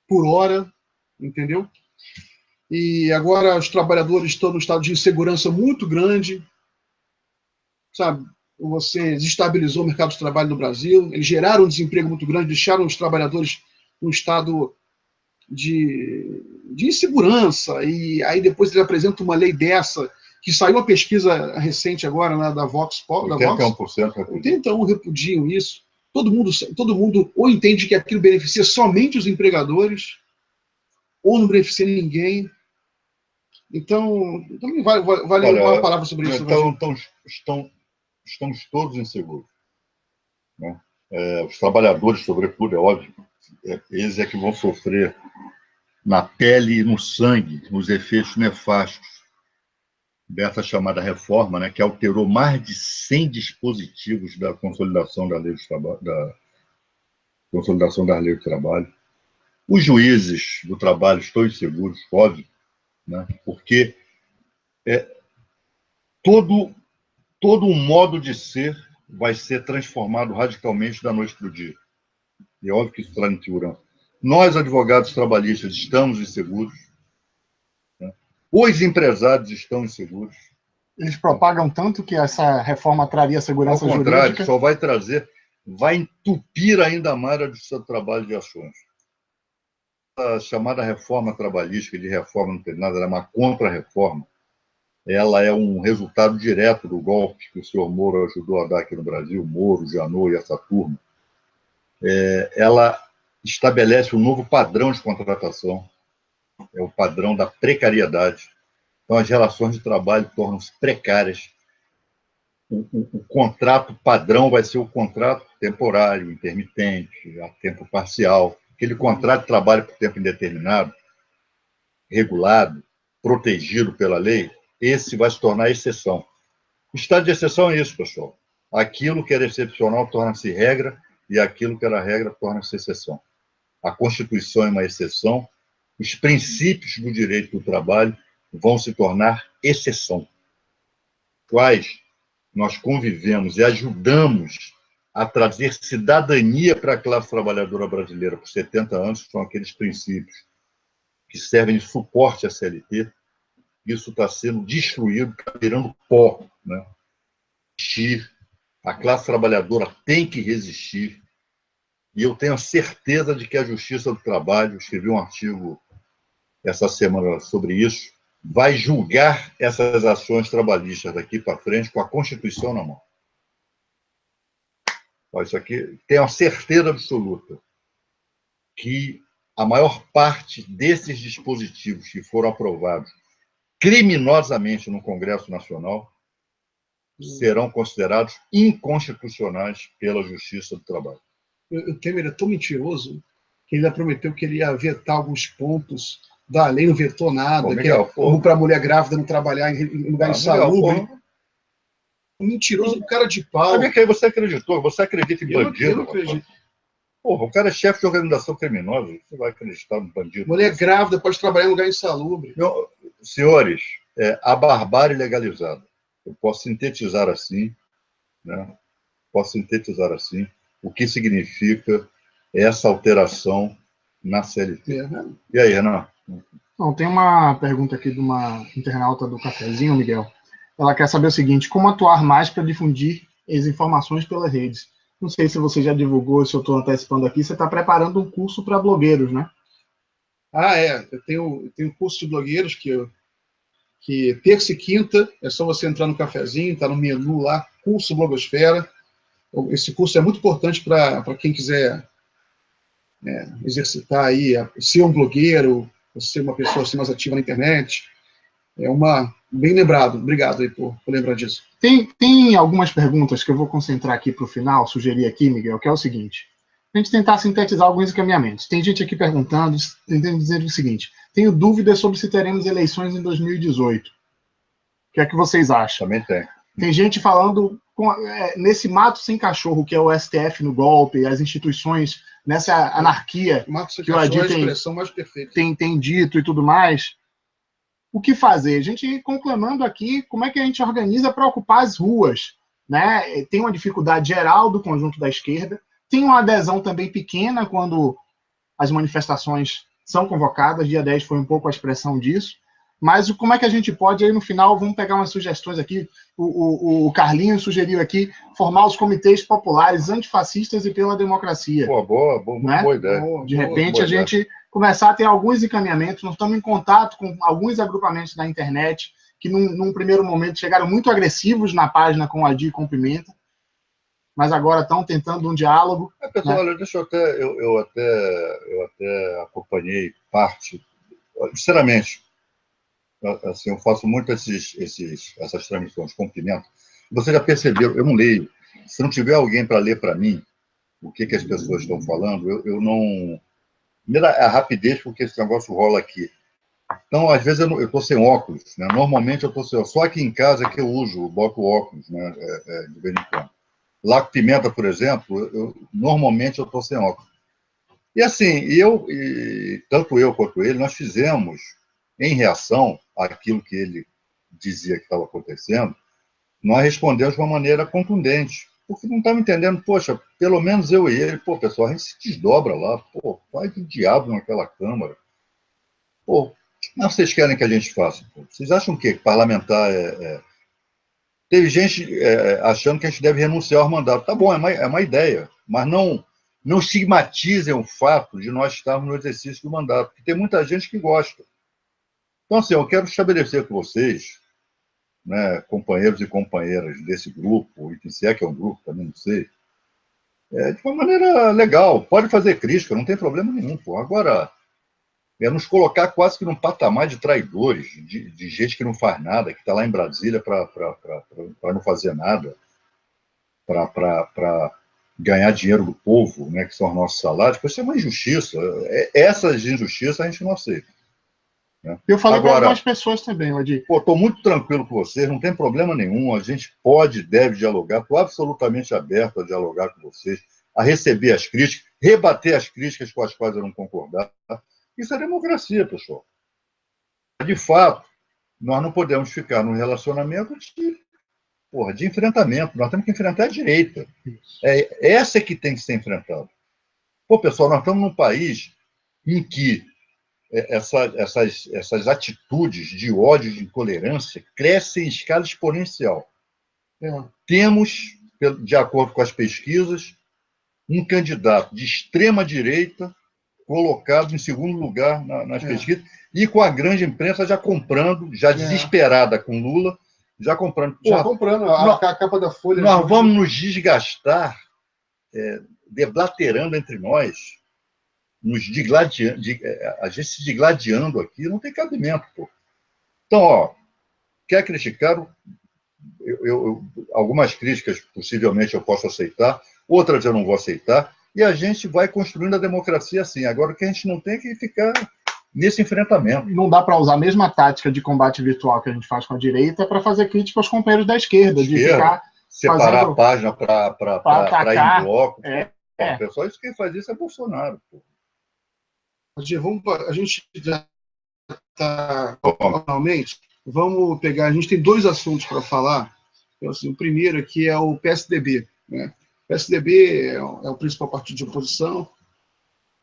por hora, entendeu? E agora os trabalhadores estão num estado de insegurança muito grande, sabe? Você desestabilizou o mercado de trabalho no Brasil, eles geraram um desemprego muito grande, deixaram os trabalhadores num estado de insegurança, e aí depois ele apresenta uma lei dessa, que saiu uma pesquisa recente agora, né, da Vox. 81% repudiam. 81% repudiam isso. Todo mundo ou entende que aquilo beneficia somente os empregadores, ou não beneficia ninguém. Então também vale uma palavra sobre isso. Então, estamos todos inseguros, né? Os trabalhadores, sobretudo, é óbvio, eles é que vão sofrer na pele e no sangue os efeitos nefastos dessa chamada reforma, né, que alterou mais de 100 dispositivos da consolidação da lei do trabalho, consolidação da lei do trabalho. Os juízes do trabalho estão inseguros, óbvio, né, porque todo um modo de ser vai ser transformado radicalmente da noite para o dia. E é óbvio que isso traz insegurança. Nós, advogados trabalhistas, estamos inseguros, né? Os empresários estão inseguros. Eles propagam tanto que essa reforma traria segurança jurídica? Ao contrário, só vai entupir ainda mais o seu trabalho de ações. A chamada reforma trabalhista, de reforma não tem nada, ela é uma contra-reforma. Ela é um resultado direto do golpe que o senhor Moro ajudou a dar aqui no Brasil, Moro, Janot e essa turma. Ela estabelece um novo padrão de contratação, é o padrão da precariedade. Então, as relações de trabalho tornam-se precárias. O contrato padrão vai ser o contrato temporário, intermitente, a tempo parcial. Aquele contrato de trabalho por tempo indeterminado, regulado, protegido pela lei, esse vai se tornar exceção. O estado de exceção é isso, pessoal. Aquilo que era excepcional torna-se regra e aquilo que era regra torna-se exceção. A Constituição é uma exceção, os princípios do direito do trabalho vão se tornar exceção, quais nós convivemos e ajudamos a trazer cidadania para a classe trabalhadora brasileira por 70 anos, que são aqueles princípios que servem de suporte à CLT. Isso está sendo destruído, está virando pó, né? A classe trabalhadora tem que resistir. E eu tenho a certeza de que a Justiça do Trabalho, escrevi um artigo essa semana sobre isso, vai julgar essas ações trabalhistas daqui para frente com a Constituição na mão. Isso aqui tenho a certeza absoluta que a maior parte desses dispositivos que foram aprovados criminosamente no Congresso Nacional serão considerados inconstitucionais pela Justiça do Trabalho. O Temer é tão mentiroso que ele já prometeu que ele ia vetar alguns pontos da lei, não vetou nada, como para a mulher grávida não trabalhar em lugar insalubre. Mentiroso, um cara de pau. Sabe que aí você acreditou? Você acredita em bandido? Eu não acredito. Porra, o cara é chefe de organização criminosa, você vai acreditar no bandido? Mulher grávida pode trabalhar em lugar insalubre. Não, senhores, a barbárie legalizada. Eu posso sintetizar assim, né? O que significa essa alteração na CLT. E aí, Renan? Bom, tem uma pergunta aqui de uma internauta do Cafezinho, Miguel. ela quer saber o seguinte: como atuar mais para difundir as informações pelas redes? Não sei se você já divulgou, se eu estou antecipando aqui, você está preparando um curso para blogueiros, né? Eu tenho curso de blogueiros que terça e quinta é só você entrar no cafezinho, está no menu lá, curso Blogosfera. Esse curso é muito importante para quem quiser exercitar aí, ser um blogueiro, ser uma pessoa assim, mais ativa na internet. Bem lembrado, obrigado aí por lembrar disso. Tem algumas perguntas que eu vou concentrar aqui para o final, sugerir aqui, Miguel, que é o seguinte: a gente tentar sintetizar alguns encaminhamentos. Tem gente aqui perguntando, tentando dizer o seguinte: tenho dúvidas sobre se teremos eleições em 2018. O que é que vocês acham? Também tem. Tem gente falando nesse mato sem cachorro, que é o STF no golpe, as instituições, nessa anarquia que o Adir tem dito e tudo mais. O que fazer? A gente conclamando aqui como é que a gente organiza para ocupar as ruas, né? Tem uma dificuldade geral do conjunto da esquerda, tem uma adesão também pequena quando as manifestações são convocadas, dia 10 foi um pouco a expressão disso, mas como é que a gente pode, aí no final, vamos pegar umas sugestões aqui, o Carlinhos sugeriu aqui, formar os comitês populares antifascistas e pela democracia. Boa ideia. De repente, a gente começar a ter alguns encaminhamentos, nós estamos em contato com alguns agrupamentos da internet, que num primeiro momento chegaram muito agressivos na página com o Adir e com o Pimenta, mas agora estão tentando um diálogo. Pessoal, olha, eu até acompanhei parte, sinceramente, assim, eu faço muito essas transmissões com Pimenta. Você já percebeu, eu não leio. Se não tiver alguém para ler para mim o que as pessoas estão falando, eu não... Primeiro, a rapidez, porque esse negócio rola aqui. Então, às vezes, eu estou sem óculos, né? Normalmente, eu estou sem óculos. Só aqui em casa que eu uso, boto óculos, né? De vez em quando. Lá com Pimenta, por exemplo, normalmente eu estou sem óculos. E assim, tanto eu quanto ele, nós fizemos, em reação àquilo que ele dizia que estava acontecendo, nós respondemos de uma maneira contundente, porque não estava entendendo, poxa, pelo menos eu e ele, pessoal, a gente se desdobra lá, faz o diabo naquela Câmara. O que vocês querem que a gente faça? Vocês acham que parlamentar Teve gente achando que a gente deve renunciar ao mandato. Tá bom, é uma ideia, mas não estigmatizem o fato de nós estarmos no exercício do mandato, porque tem muita gente que gosta. Então, assim, eu quero estabelecer com vocês, né, companheiros e companheiras desse grupo, e se é que é um grupo, também não sei, de uma maneira legal. Pode fazer crítica, não tem problema nenhum. Agora, nos colocar quase que num patamar de traidores, de gente que não faz nada, que está lá em Brasília para não fazer nada, para ganhar dinheiro do povo, né, que são os nossos salários. Isso é uma injustiça. Essas injustiças a gente não aceita. Né? Eu falei para algumas pessoas também, Adir. Estou muito tranquilo com vocês, não tem problema nenhum. A gente pode, deve dialogar. Estou absolutamente aberto a dialogar com vocês, a receber as críticas, rebater as críticas com as quais eu não concordar. Isso é democracia, pessoal. De fato, nós não podemos ficar num relacionamento de enfrentamento. Nós temos que enfrentar a direita. Essa que tem que ser enfrentada. Pessoal, nós estamos num país em que essas atitudes de ódio, de intolerância, crescem em escala exponencial. Temos, de acordo com as pesquisas, um candidato de extrema-direita colocado em segundo lugar nas pesquisas, e com a grande imprensa já comprando, já desesperada com Lula, já comprando. A capa da Folha. Nós vamos nos desgastar deblaterando entre nós, a gente se digladiando aqui, não tem cabimento. Então, quer criticar? Algumas críticas, possivelmente, eu posso aceitar, outras eu não vou aceitar, e a gente vai construindo a democracia assim. Agora, o que a gente não tem é que ficar nesse enfrentamento. Não dá para usar a mesma tática de combate virtual que a gente faz com a direita para fazer crítica aos companheiros da esquerda, de ficar separar a página para ir em bloco. Pessoal, quem faz isso é Bolsonaro. A gente já está finalmente. Vamos pegar. A gente tem dois assuntos para falar. Assim, o primeiro aqui é o PSDB, né? O PSDB é o principal partido de oposição,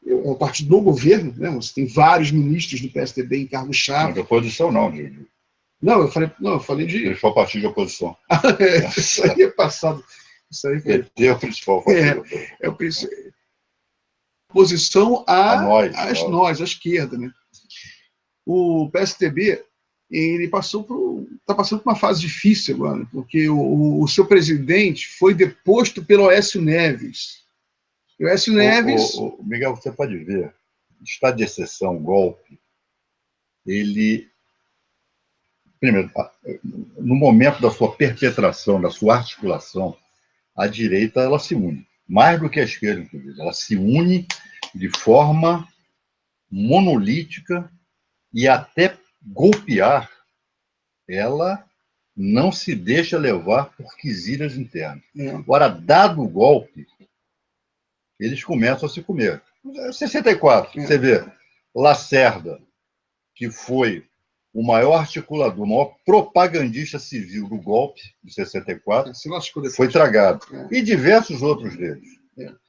é o partido do governo, né? Você tem vários ministros do PSDB em cargos-chave. Não é de oposição, não, Gil. Não, eu falei de... Principal partido de oposição. Isso aí é passado. Isso aí foi... PT é o principal partido. É o principal. Oposição à esquerda, né? O PSDB, ele está passando por uma fase difícil agora, porque o seu presidente foi deposto pelo Aécio Neves. E o Aécio Neves... Miguel, você pode ver, estado de exceção, golpe, ele... Primeiro, no momento da sua perpetração, da sua articulação, a direita ela se une, mais do que a esquerda, inclusive. Ela se une de forma monolítica e até golpear, ela não se deixa levar por quizilhas internas. Agora, dado o golpe, eles começam a se comer. 64, você vê, Lacerda, que foi o maior articulador, o maior propagandista civil do golpe de 64, foi tragado. E diversos outros deles.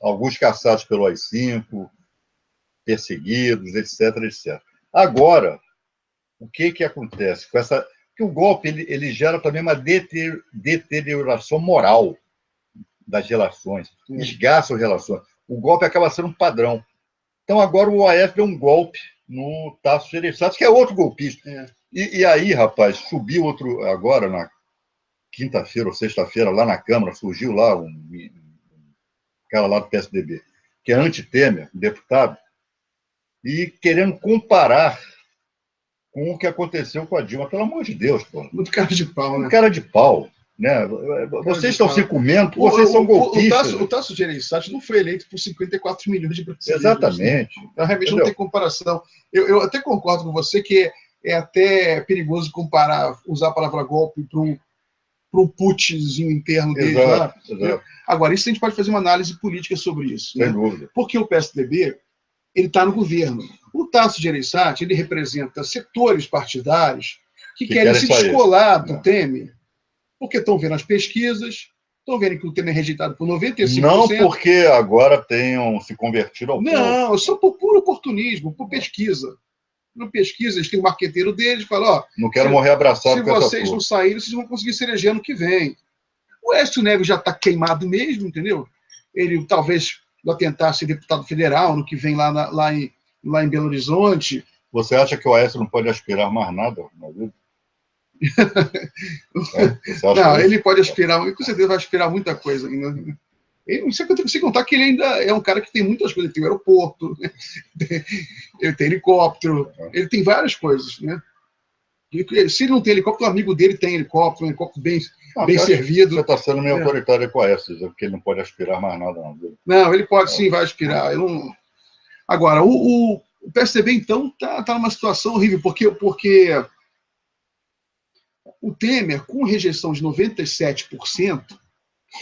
Alguns caçados pelo AI-5, perseguidos, etc, etc. Agora, o que acontece? Que o golpe ele gera também uma deterioração moral das relações, esgarça as relações. O golpe acaba sendo um padrão. Então, agora o OAS deu um golpe no Tasso Gereissati, que é outro golpista. E aí, rapaz, subiu outro, agora na quinta-feira ou sexta-feira, lá na Câmara, surgiu lá um cara lá do PSDB, que é anti-Temer, deputado, e querendo comparar com o que aconteceu com a Dilma. Pelo amor de Deus, pô. Muito cara de pau, né? Muito cara de pau. Né? Vocês estão se comendo, vocês são golpistas. O Tasso Gereissati não foi eleito por 54 milhões de brasileiros. Exatamente. Né? Então, realmente não tem comparação. Eu até concordo com você que é até perigoso comparar, usar a palavra golpe para um putzinho interno dele. Exato, lá. Exato. Agora, isso a gente pode fazer uma análise política sobre isso. Sem dúvida. Porque o PSDB ele está no governo. O Tasso Gereissati ele representa setores partidários que querem se descolar do Temer, porque estão vendo as pesquisas, estão vendo que o Temer é rejeitado por 95%. Não porque agora tenham se convertido ao povo. Não, só por puro oportunismo, por pesquisa. No pesquisa, eles têm um marqueteiro deles, falam, ó... Não quero morrer abraçado com essa Se vocês não saírem, vocês vão conseguir se eleger ano que vem. O Aécio Neves já está queimado mesmo, entendeu? Ele talvez vai tentar ser deputado federal no que vem lá em Belo Horizonte. Você acha que o Aécio não pode aspirar mais nada na vida? Não, ele pode aspirar, com certeza vai aspirar muita coisa ainda. Isso é que eu tenho que se contar que ele ainda é um cara que tem muitas coisas. Ele tem o aeroporto, né? Ele tem helicóptero, ele tem várias coisas, né? Se ele não tem helicóptero, o amigo dele tem helicóptero, um helicóptero bem servido. Você está sendo meio autoritário com a Aécio, porque ele não pode aspirar mais nada na vida. Não, ele pode sim, vai aspirar. Agora, o PSDB, então, está numa situação horrível, porque o Temer, com rejeição de 97%,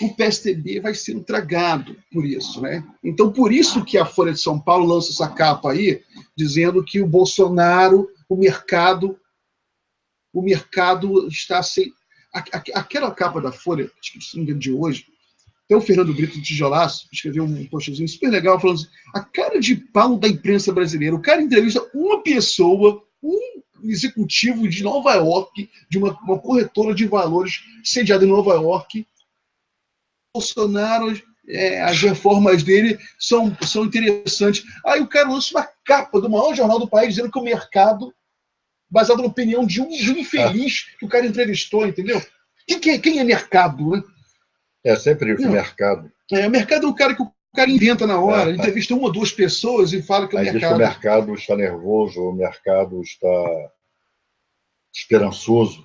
o PSDB vai ser tragado por isso, né? Então, por isso que a Folha de São Paulo lança essa capa aí, dizendo que o Bolsonaro, o mercado está sem... Aquela capa da Folha, acho que se não me engano de hoje, até o Fernando Brito do Tijolaço escreveu um postzinho super legal, falando assim, a cara de pau da imprensa brasileira. O cara entrevista uma pessoa, um executivo de Nova York, de uma corretora de valores sediada em Nova York. Bolsonaro, as reformas dele são interessantes. Aí o cara lança uma capa do maior jornal do país dizendo que o mercado, baseado na opinião de um infeliz que o cara entrevistou, entendeu? Quem é mercado, né? É sempre o mercado. O mercado é o cara que o cara inventa na hora, entrevista uma ou duas pessoas e fala que o mercado... Diz que o mercado está nervoso, o mercado está esperançoso.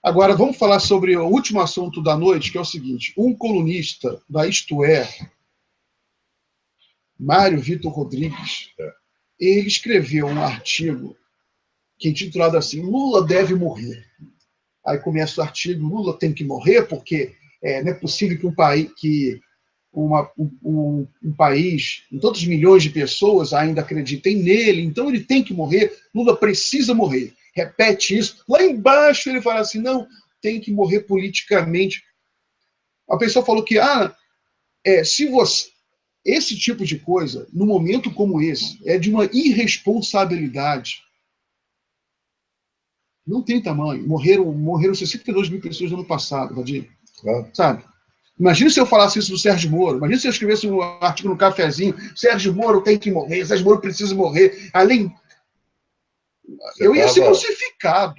Agora, vamos falar sobre o último assunto da noite, que é o seguinte. Um colunista da Isto É, Mário Vitor Rodrigues, ele escreveu um artigo que é intitulado assim, Lula deve morrer. Aí começa o artigo, Lula tem que morrer porque não é possível que um país, com tantos milhões de pessoas ainda acreditem nele, então ele tem que morrer, Lula precisa morrer. Repete isso. Lá embaixo ele fala assim, não, tem que morrer politicamente. A pessoa falou que, esse tipo de coisa, num momento como esse, é de uma irresponsabilidade. Não tem tamanho. Morreram 62 mil pessoas no ano passado, Vadir. Claro. Sabe? Imagina se eu falasse isso do Sérgio Moro. Imagina se eu escrevesse um artigo no cafezinho. Sérgio Moro tem que morrer. Sérgio Moro precisa morrer. Além... Eu ia ser crucificado.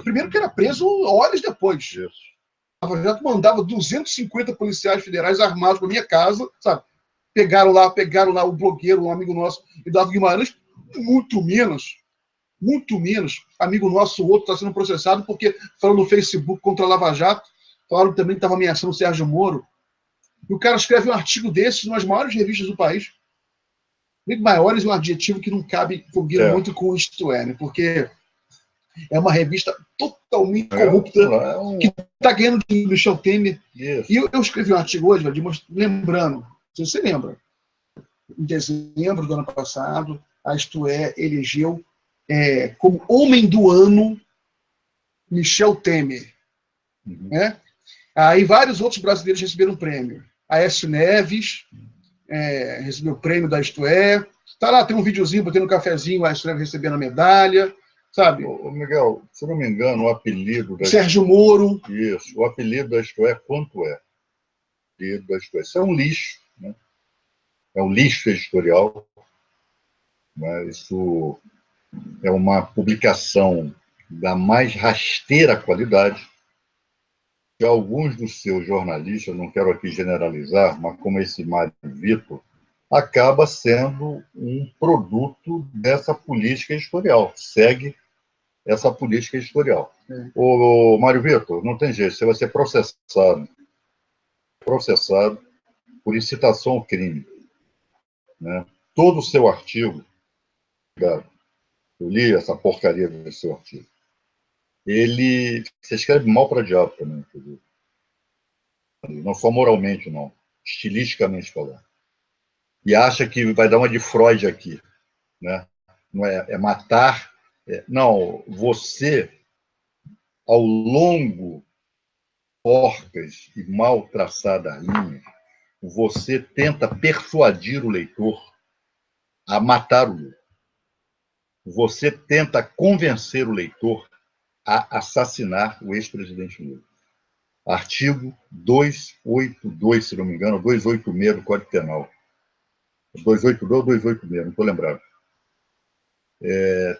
Primeiro que era preso horas depois. Isso. Já mandava 250 policiais federais armados para minha casa, sabe? Pegaram lá o blogueiro, um amigo nosso, Eduardo Guimarães, muito menos. Amigo nosso, o outro está sendo processado porque falando no Facebook contra a Lava Jato, falaram também que estava ameaçando o Sérgio Moro. E o cara escreve um artigo desses nas maiores revistas do país. Maiores é um adjetivo que não cabe, combina muito com isto né? Porque é uma revista totalmente corrupta, que está ganhando de Michel Temer. Isso. E eu escrevi um artigo hoje, lembrando, se você lembra, em dezembro do ano passado, a Isto É elegeu como homem do ano Michel Temer. Uhum. Né? Aí vários outros brasileiros receberam prêmio. Aécio Neves recebeu o prêmio da Isto É. Tá lá, tem um videozinho, botei no cafezinho, a Isto É recebendo a medalha. Sabe? Ô, Miguel, se não me engano, o apelido da Sérgio Moro. Isso, o apelido da Isto É, quanto é? O apelido da Isto É. Isso é um lixo, né? É um lixo editorial. Né? Isso é uma publicação da mais rasteira qualidade. E alguns dos seus jornalistas, não quero aqui generalizar, mas como esse Mário Vitor, acaba sendo um produto dessa política editorial. Segue essa política editorial. O Mário Vitor, não tem jeito, você vai ser processado por incitação ao crime. Né? Todo o seu artigo, eu li essa porcaria do seu artigo, você escreve mal para diabo também, entendeu? Não só moralmente, não, estilisticamente falando. E acha que vai dar uma de Freud aqui, né? Não é matar. Não, você, ao longo porcas e mal traçada linha, você tenta persuadir o leitor a matar o Lula. Você tenta convencer o leitor a assassinar o ex-presidente Lula. Artigo 282, se não me engano, 286 do Código Penal. 282 ou 286, não estou lembrado.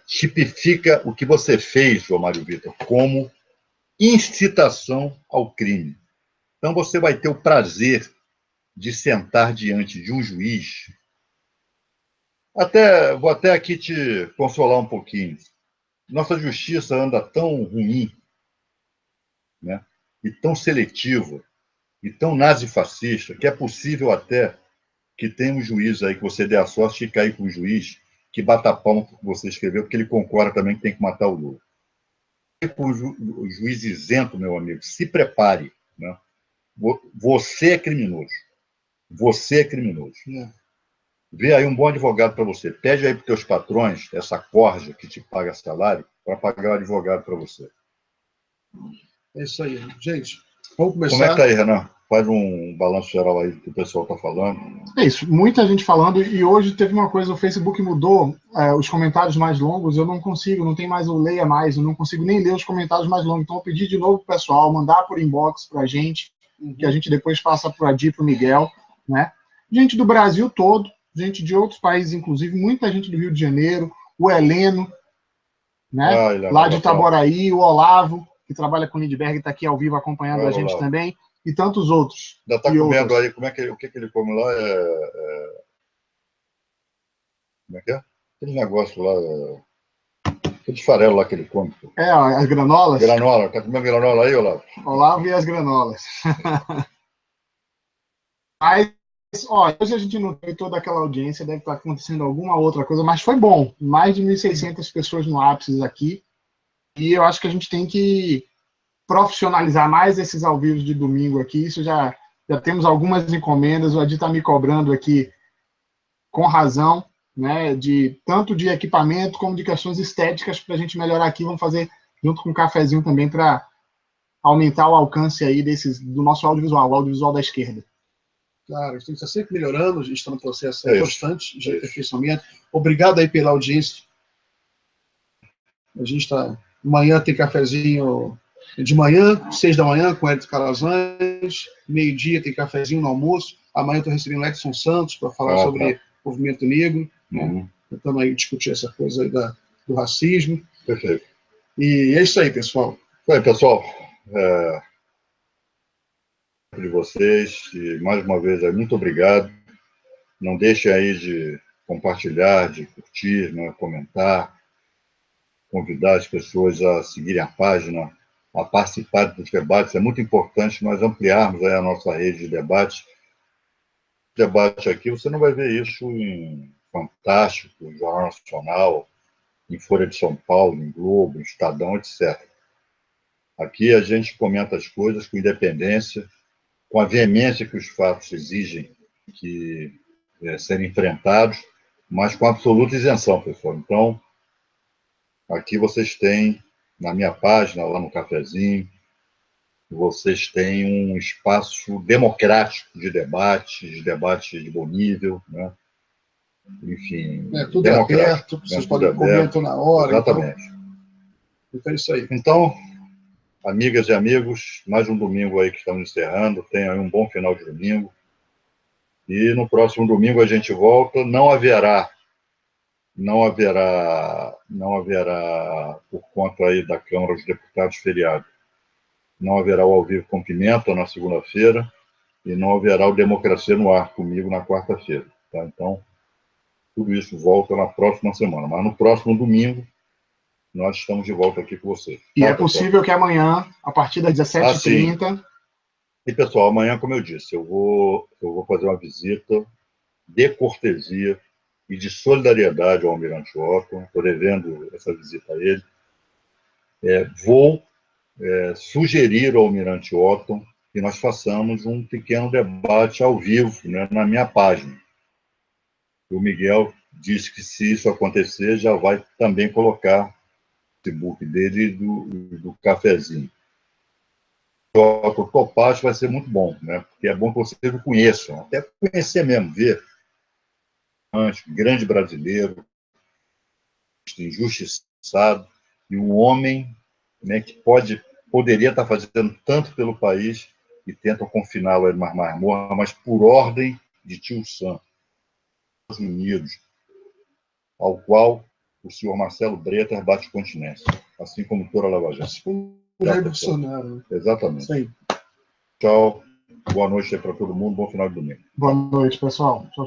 Tipifica o que você fez, João Mário Vitor, como incitação ao crime. Então, você vai ter o prazer de sentar diante de um juiz. Vou até aqui te consolar um pouquinho. Nossa justiça anda tão ruim, né? E tão seletiva, e tão nazifascista, que é possível até que tenha um juiz aí, que você dê a sorte de cair com um juiz que bata a palma porque você escreveu, porque ele concorda também que tem que matar o Lula. O juiz isento, meu amigo, se prepare. Né? Você é criminoso. Você é criminoso. Vê aí um bom advogado para você. Pede aí para os teus patrões, essa corja que te paga salário, para pagar o advogado para você. É isso aí. Gente, vamos começar. Como é que tá aí, Renan? Faz um balanço geral aí do que o pessoal está falando. É isso, muita gente falando, e hoje teve uma coisa, o Facebook mudou os comentários mais longos, eu não consigo, não tem mais o leia mais, eu não consigo nem ler os comentários mais longos, então eu pedi de novo pro pessoal, mandar por inbox pra gente, que a gente depois passa pro Adi, pro Miguel, né? Gente do Brasil todo, gente de outros países, inclusive, muita gente do Rio de Janeiro, o Heleno, né? Lá de Itaboraí, o Olavo, que trabalha com o Lindbergh, está aqui ao vivo acompanhando a gente também, e tantos outros. Ainda está comendo aí, o que ele come lá como é que é? Aquele negócio lá, aquele farelo lá que ele come. As granolas? Granola, está comendo granola aí, Olavo? Olavo e as granolas. Mas, hoje a gente não tem toda aquela audiência, deve estar acontecendo alguma outra coisa, mas foi bom. Mais de 1.600 pessoas no ápice aqui, e eu acho que a gente tem que profissionalizar mais esses ao vivo de domingo aqui. Isso já temos algumas encomendas, o Adi está me cobrando aqui com razão, né, tanto de equipamento como de questões estéticas para a gente melhorar aqui. Vamos fazer junto com o cafezinho também para aumentar o alcance aí do nosso audiovisual, o audiovisual da esquerda. Claro, a gente está sempre melhorando, a gente está no processo constante de aperfeiçoamento. Obrigado aí pela audiência. A gente está Amanhã tem cafezinho de manhã, 6 da manhã, com Edson Calazans. Meio-dia tem cafezinho no almoço. Amanhã eu estou recebendo o Edson Santos para falar sobre movimento negro. Né? Tentando aí discutir essa coisa aí do racismo. Perfeito. E é isso aí, pessoal. Bem, pessoal, de vocês, e mais uma vez, muito obrigado. Não deixem aí de compartilhar, de curtir, né, comentar, convidar as pessoas a seguirem a página, a participar dos debates. É muito importante nós ampliarmos aí a nossa rede de debate. Debate aqui, você não vai ver isso em Fantástico, Jornal Nacional, em Folha de São Paulo, em Globo, em Estadão, etc. Aqui a gente comenta as coisas com independência, com a veemência que os fatos exigem que serem enfrentados, mas com absoluta isenção, pessoal. Então, aqui vocês têm, na minha página, lá no cafezinho, vocês têm um espaço democrático de debate de bom nível, né? Enfim, tudo aberto, vocês podem comentar na hora. Exatamente. Então é isso aí. Então, amigas e amigos, mais um domingo aí que estamos encerrando. Tenham aí um bom final de domingo. E no próximo domingo a gente volta. Não haverá, por conta aí da Câmara dos Deputados, feriado. Não haverá o Ao Vivo com Pimenta na segunda-feira e não haverá o Democracia no Ar comigo na quarta-feira. Tá? Então, tudo isso volta na próxima semana. Mas no próximo domingo, nós estamos de volta aqui com vocês. E é possível que amanhã, a partir das 17h30... E, pessoal, amanhã, como eu disse, eu vou fazer uma visita de cortesia e de solidariedade ao Almirante Otton. Estou devendo essa visita a ele. Vou sugerir ao Almirante Otton que nós façamos um pequeno debate ao vivo, né, na minha página. O Miguel disse que, se isso acontecer, já vai também colocar o Facebook dele do cafezinho. O Topaz vai ser muito bom, né? Porque é bom que vocês o conheçam, até conhecer mesmo, ver. Grande brasileiro, injustiçado, e um homem, né, que poderia estar fazendo tanto pelo país, e tentam confiná-lo em Masmorra, mas por ordem de tio Sam, Estados Unidos, ao qual o senhor Marcelo Bretas bate continência, assim como toda a Lava Jato. Assim como o Jair Bolsonaro. Exatamente. Sim. Tchau. Boa noite aí para todo mundo. Bom final de domingo. Boa noite, pessoal. Tchau.